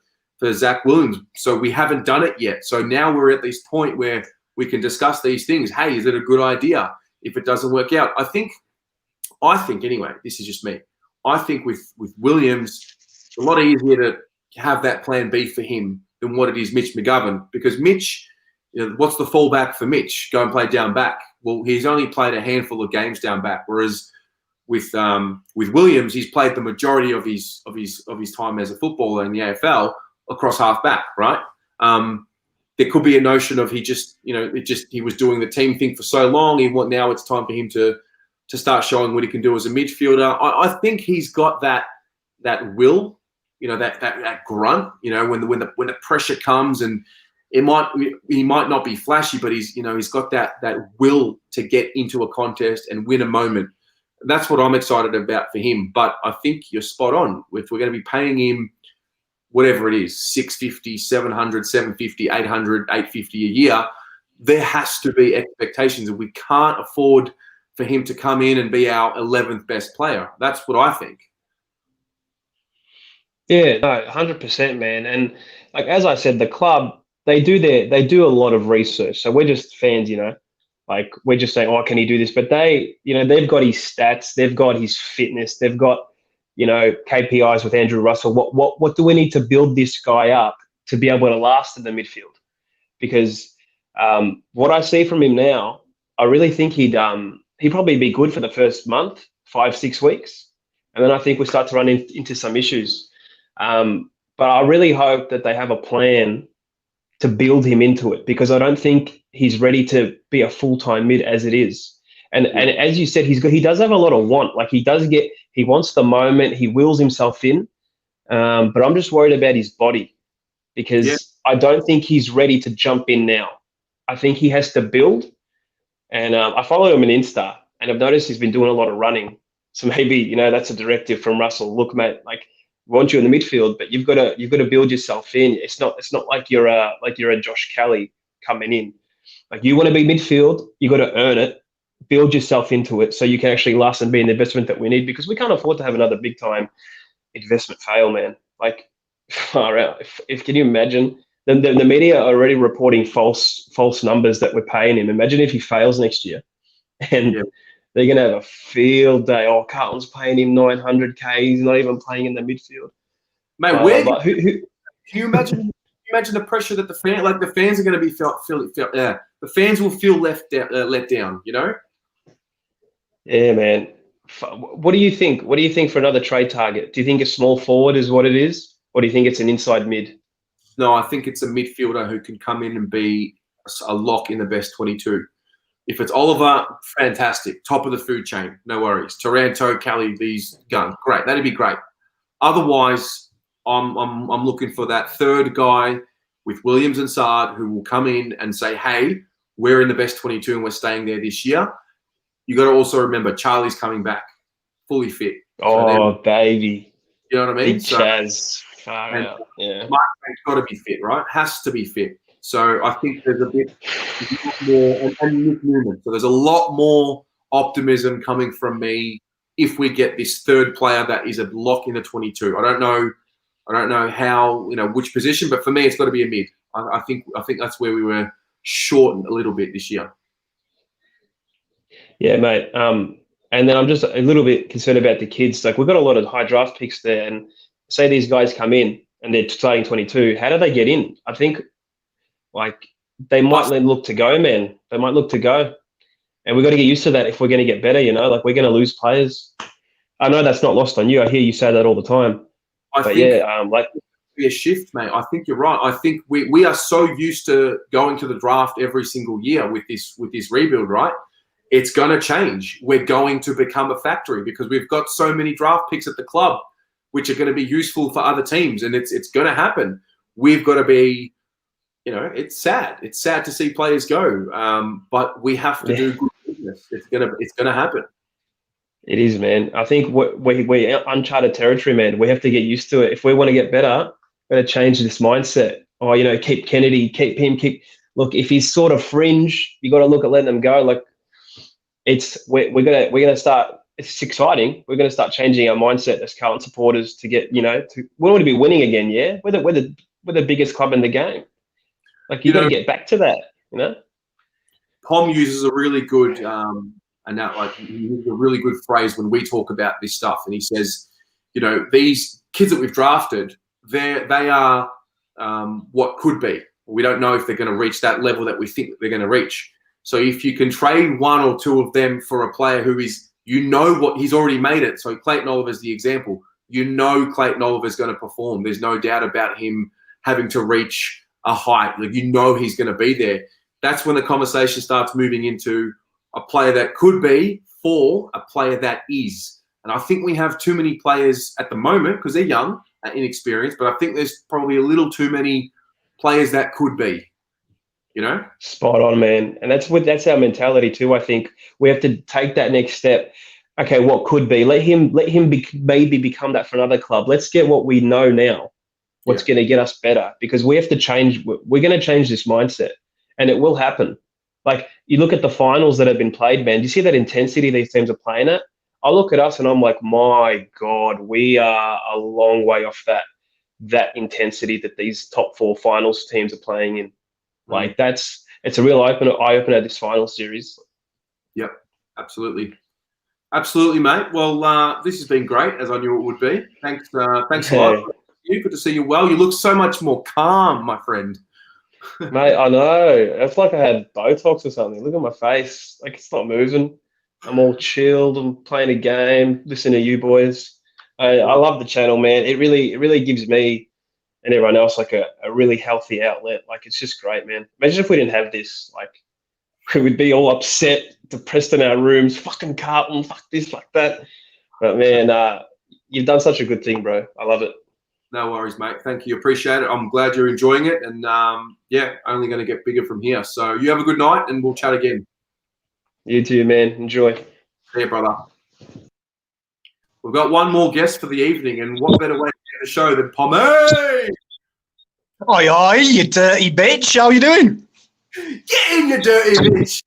Zach Williams. So we haven't done it yet. So now we're at this point where we can discuss these things. Hey, is it a good idea if it doesn't work out? I think anyway, this is just me. I think with Williams, it's a lot easier to have that plan B for him than what it is Mitch McGovern, because Mitch, what's the fallback for Mitch? Go and play down back. Well, he's only played a handful of games down back, whereas with Williams, he's played the majority of his time as a footballer in the AFL across half back, right? There could be a notion of he was doing the team thing for so long. Now it's time for him to start showing what he can do as a midfielder. I think he's got that will, that grunt, when the pressure comes, and he might not be flashy, but he's got that will to get into a contest and win a moment. That's what I'm excited about for him. But I think you're spot on. If we're going to be paying him whatever it is, 650, 700, 750, 800, 850 a year, there has to be expectations, and we can't afford for him to come in and be our 11th best player. That's what I think. Yeah, no, 100%, man. And like as I said, the club, they do a lot of research. So we're just fans, like we're just saying, oh, can he do this? But they've got his stats, they've got his fitness, they've got, KPIs with Andrew Russell. What do we need to build this guy up to be able to last in the midfield? Because what I see from him now, I really think he'd probably be good for the first month, 5-6 weeks, and then I think we start to run into some issues. But I really hope that they have a plan to build him into it, because I don't think he's ready to be a full-time mid as it is. And as you said, he does have a lot of want. Like he wants the moment, he wills himself in. But I'm just worried about his body, because I don't think he's ready to jump in now. I think he has to build. And I follow him on Insta, and I've noticed he's been doing a lot of running. So maybe, that's a directive from Russell. Look, mate, like, we want you in the midfield, but you've got to build yourself in. It's not like you're a Josh Kelly coming in. Like, you want to be midfield, you got to earn it, build yourself into it, so you can actually last and be an investment that we need, because we can't afford to have another big time investment fail, man. Like, far out. If can you imagine? The media are already reporting false numbers that we're paying him. Imagine if he fails next year, and they're going to have a field day. Oh, Carlton's paying him 900K. He's not even playing in the midfield. Mate, can you imagine the pressure that the fans are going to be the fans will feel let down, Yeah, man. What do you think? What do you think for another trade target? Do you think a small forward is what it is? or do you think it's an inside mid? No, I think it's a midfielder who can come in and be a lock in the best 22. If it's Oliver, fantastic. Top of the food chain, no worries. Taranto, Kelly, these guns, great. That'd be great. Otherwise, I'm looking for that third guy with Williams and Saad who will come in and say, hey, we're in the best 22 and we're staying there this year. You got to also remember Charlie's coming back, fully fit. Oh, baby. You know what I mean? Big Chaz. Far out. Yeah. Mark's got to be fit, right? Has to be fit. So I think there's a bit more, and Nick Newman. So there's a lot more optimism coming from me if we get this third player that is a lock in the 22. I don't know how, which position, but for me, it's got to be a mid. I think that's where we were short a little bit this year. Yeah, mate. And then I'm just a little bit concerned about the kids. Like, we've got a lot of high draft picks there, and say these guys come in and they're starting 22. How do they get in? I think, like, they might look to go, man. They might look to go. And we've got to get used to that if we're going to get better, Like, we're going to lose players. I know that's not lost on you. I hear you say that all the time. I think be a shift, mate. I think you're right. I think we are so used to going to the draft every single year with this rebuild, right? It's going to change. We're going to become a factory because we've got so many draft picks at the club, which are going to be useful for other teams, and it's going to happen. We've got to be, it's sad. It's sad to see players go, but we have to do good business. It's gonna happen. It is, man. I think we're uncharted territory, man. We have to get used to it. If we want to get better, we're going to change this mindset. Oh, keep Kennedy, keep him, look, if he's sort of fringe, you got to look at letting him go. Like, we're gonna start. It's exciting. We're gonna start changing our mindset as Carlton supporters to get, we want to be winning again. Yeah, we're the biggest club in the game. Like, you got to get back to that. Pom uses a really good he uses a really good phrase when we talk about this stuff, and he says, these kids that we've drafted, they are what could be. We don't know if they're going to reach that level that we think they're going to reach. So if you can trade one or two of them for a player who is, what he's already made it. So Clayton Oliver's the example. Clayton Oliver's going to perform. There's no doubt about him having to reach a height. Like, he's going to be there. That's when the conversation starts moving into a player that could be for a player that is. And I think we have too many players at the moment because they're young and inexperienced, but I think there's probably a little too many players that could be. Spot on, man. And that's our mentality too. I think we have to take that next step. Okay, what could be? Let him maybe become that for another club. Let's get what we know now. What's going to get us better? Because we have to change. We're going to change this mindset, and it will happen. Like, you look at the finals that have been played, man. Do you see that intensity these teams are playing at? I look at us and I'm like, my God, we are a long way off that intensity that these top four finals teams are playing in. Like, it's a real eye opener this final series. Yep, absolutely, mate. Well, this has been great, as I knew it would be. Thanks a lot. Good to see you. Well, you look so much more calm, my friend. Mate, I know. It's like I had Botox or something. Look at my face. Like, it's not moving. I'm all chilled. I'm playing a game, listening to you boys. I love the channel, man. It really gives me and everyone else like a really healthy outlet. Like, it's just great, man. Imagine if we didn't have this. Like, we would be all upset, depressed in our rooms. Fucking Carlton, fuck this, fuck that. But man, you've done such a good thing, bro. I love it. No worries, mate. Thank you. Appreciate it. I'm glad you're enjoying it. And only going to get bigger from here. So you have a good night and we'll chat again. You too, man. Enjoy. See you, brother. We've got one more guest for the evening, and what better way to get the show than Pommy? Oi, you dirty bitch. How you doing? Get in, you dirty bitch.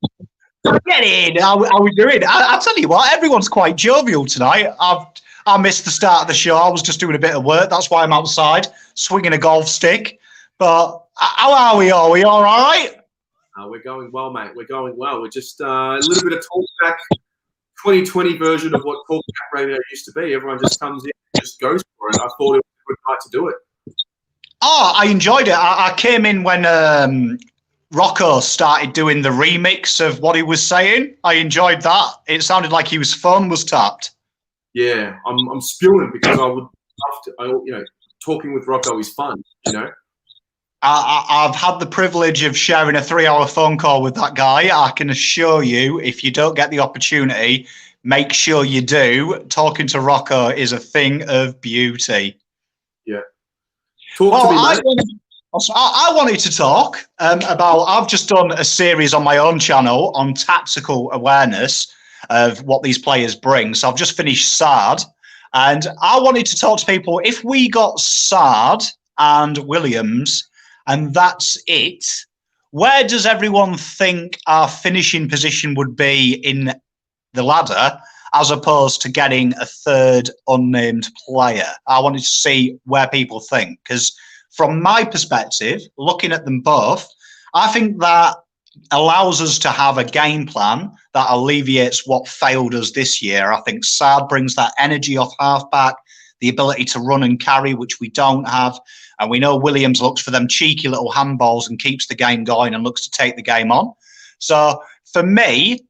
Get in. How we doing? I'll tell you what, everyone's quite jovial tonight. I missed the start of the show. I was just doing a bit of work. That's why I'm outside, swinging a golf stick. But how are we? Are we all right? We're going well, mate. We're going well. We're just a little bit of talkback, 2020 version of what talkback radio used to be. Everyone just comes in and just goes for it. I thought it was a good night to do it. Oh, I enjoyed it. I came in when Rocco started doing the remix of what he was saying. I enjoyed that. It sounded like his phone was tapped. Yeah, I'm spewing because I would love to. talking with Rocco is fun, you know. I've had the privilege of sharing a 3-hour phone call with that guy. I can assure you, if you don't get the opportunity, make sure you do. Talking to Rocco is a thing of beauty. Yeah. I wanted to talk about, I've just done a series on my own channel on tactical awareness of what these players bring. So I've just finished Sard, and I wanted to talk to people, if we got Sard and Williams, and that's it, where does everyone think our finishing position would be in the ladder, as opposed to getting a third unnamed player? I wanted to see where people think, because from my perspective, looking at them both, I think that allows us to have a game plan that alleviates what failed us this year. I think Sard brings that energy off halfback, the ability to run and carry, which we don't have. And we know Williams looks for them cheeky little handballs and keeps the game going and looks to take the game on. So for me,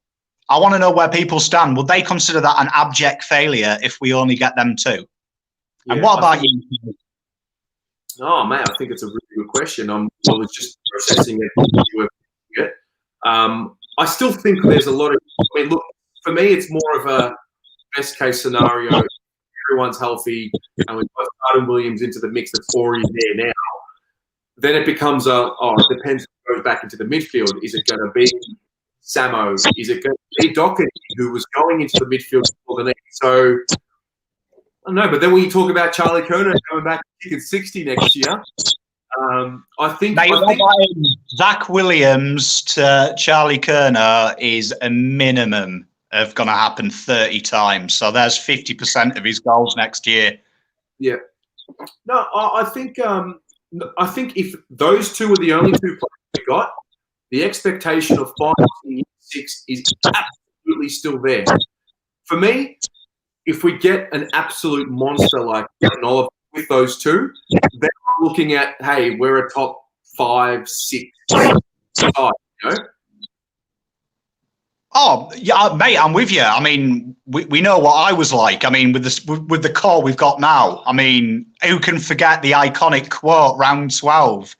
I want to know where people stand. Would they consider that an abject failure if we only get them two? Yeah, and what about you? Oh, mate, I think it's a really good question. I was just processing it. I still think there's a lot of, I mean, look, for me, it's more of a best case scenario. Everyone's healthy, and we've got Sard and Williams into the mix that's already there now. Then it becomes it depends who goes back into the midfield. Is it going to be Samo? Is it going to be Doherty, who was going into the midfield for the next? So, I don't know. But then when you talk about Charlie Kerner coming back kicking 60 next year, I think Zach Williams to Charlie Kerner is a minimum of going to happen 30 times. So there's 50% of his goals next year. Yeah. No, I think if those two are the only two players we got, the expectation of 5 in 6 is absolutely still there. For me, if we get an absolute monster like Oliver with those two, then I'm looking at, hey, we're a top 5, 6, 5, you know? Oh, yeah, mate, I'm with you. I mean, we know what I was like. I mean, with the core we've got now, I mean, who can forget the iconic quote, round 12,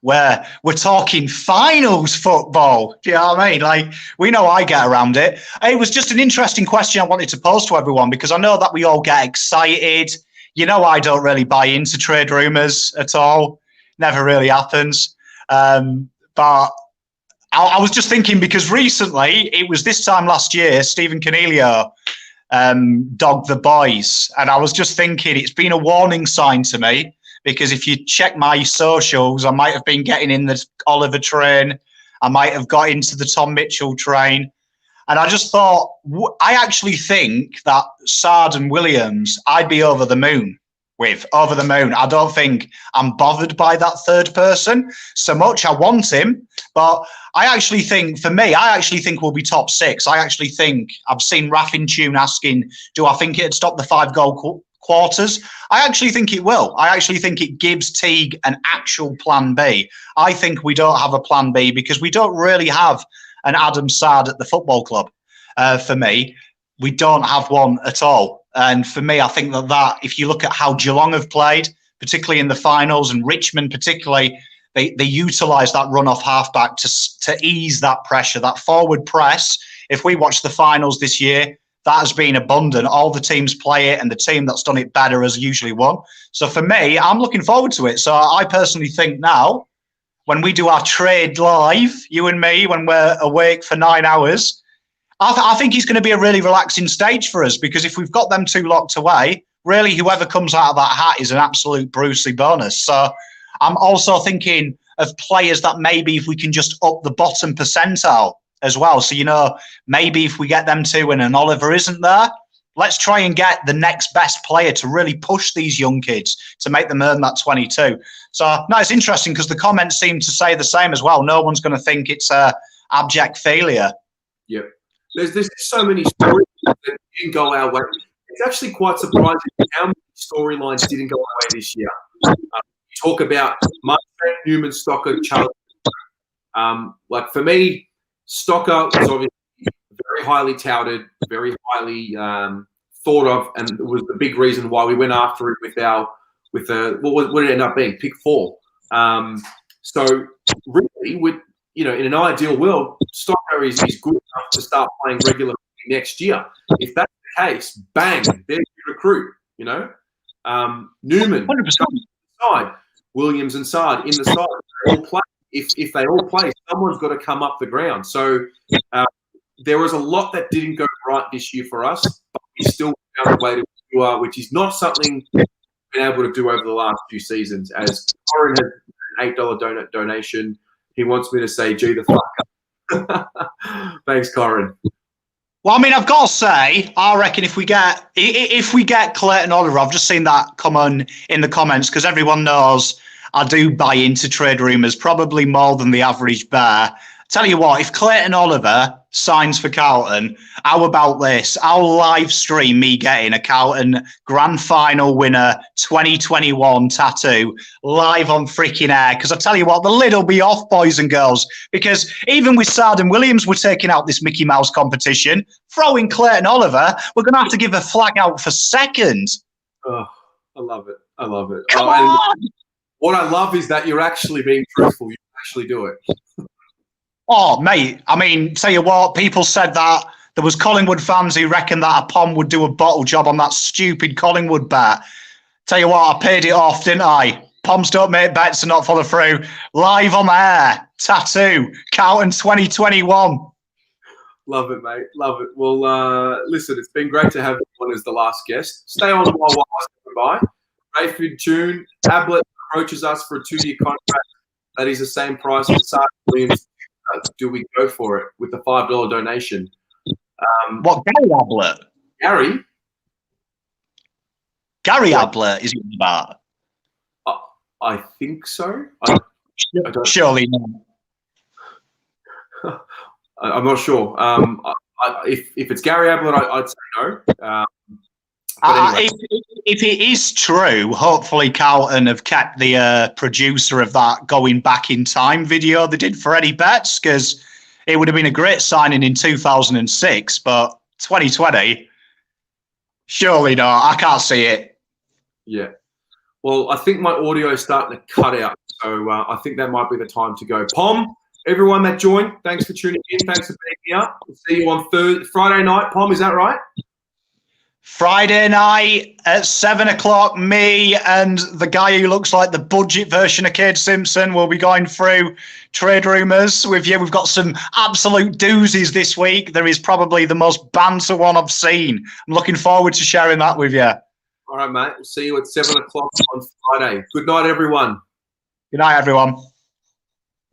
where we're talking finals football? Do you know what I mean? Like, we know I get around it. It was just an interesting question I wanted to pose to everyone, because I know that we all get excited. You know, I don't really buy into trade rumours at all. Never really happens. But I was just thinking, because recently, it was this time last year, Stephen Cornelio dogged the boys. And I was just thinking, it's been a warning sign to me, because if you check my socials, I might have been getting in the Oliver train. I might have got into the Tom Mitchell train. And I just thought, I actually think that Sard and Williams, I'd be over the moon with. Over the moon. I don't think I'm bothered by that third person so much. I want him, but I actually think, for me, I actually think we'll be top 6. I actually think, I've seen Raffin Tune asking, do I think it'd stop the 5-goal quarters? I actually think it will. I actually think it gives Teague an actual plan B. I think we don't have a plan B, because we don't really have an Adam Sard at the football club. For me, we don't have one at all. And for me, I think that if you look at how Geelong have played, particularly in the finals, and Richmond particularly, they utilise that run-off halfback to ease that pressure, that forward press. If we watch the finals this year, that has been abundant. All the teams play it, and the team that's done it better has usually won. So for me, I'm looking forward to it. So I personally think now, when we do our trade live, you and me, when we're awake for 9 hours, I think it's going to be a really relaxing stage for us, because if we've got them two locked away, really whoever comes out of that hat is an absolute Brucey bonus. So I'm also thinking of players that maybe if we can just up the bottom percentile as well. So, you know, maybe if we get them two and an Oliver isn't there, let's try and get the next best player to really push these young kids to make them earn that 22. So, no, it's interesting, because the comments seem to say the same as well. No one's going to think it's a abject failure. Yep. There's so many stories that didn't go our way. It's actually quite surprising how many storylines didn't go our way this year. You talk about Musgrave, Newman, Stocker, Charlie. Like for me, Stocker was obviously very highly touted, very highly thought of, and it was the big reason why we went after it with our with what did it end up being? Pick 4. So really, with in an ideal world, Stocko is good enough to start playing regular next year. If that's the case, bang, there's your recruit. Newman 100%. side, Williams and Sard in the side. They all play. If they all play, someone's got to come up the ground. So there was a lot that didn't go right this year for us, but we still found a way to do which is not something we've been able to do over the last few seasons. As Corin has an $8 donation, he wants me to say, "G the fuck up." Thanks, Corin. Well, I mean, I've got to say, I reckon if we get Clayton Oliver, I've just seen that come on in the comments because everyone knows I do buy into trade rumours, probably more than the average bear. Tell you what, if Clayton Oliver signs for Carlton, how about this? I'll live stream me getting a Carlton Grand Final winner 2021 tattoo live on freaking air. Because I tell you what, the lid will be off, boys and girls. Because even with Sard and Williams, we're taking out this Mickey Mouse competition. Throwing Clayton Oliver, we're going to have to give a flag out for second. Oh, I love it. I love it. Come on! What I love is that you're actually being truthful. You actually do it. Oh, mate, I mean, tell you what, people said that there was Collingwood fans who reckoned that a Pom would do a bottle job on that stupid Collingwood bet. Tell you what, I paid it off, didn't I? Poms don't make bets and not follow through. Live on air, tattoo, Carlton 2021. Love it, mate. Love it. Well, listen, it's been great to have you as the last guest. Stay on while I say goodbye. Rayford Tune, Ablett approaches us for a 2-year contract. That is the same price as Sarge Williams. Do we go for it with the $5 donation? What, Gary Ablett? Gary Ablett is in about. I think so. Surely not. I'm not sure. If it's Gary Ablett, I'd say no. Anyway. If it is true, hopefully Carlton have kept the producer of that Going Back in Time video they did for Eddie Betts, because it would have been a great signing in 2006, but 2020, surely not. I can't see it. Yeah. Well, I think my audio is starting to cut out, so I think that might be the time to go. Pom, everyone that joined, thanks for tuning in. Thanks for being here. We'll see you on Friday night. Pom, is that right? Friday night at 7 o'clock, me and the guy who looks like the budget version of Cade Simpson will be going through trade rumours with you. We've got some absolute doozies this week. There is probably the most banter one I've seen. I'm looking forward to sharing that with you. All right, mate. We'll see you at 7 o'clock on Friday. Good night, everyone. Good night, everyone.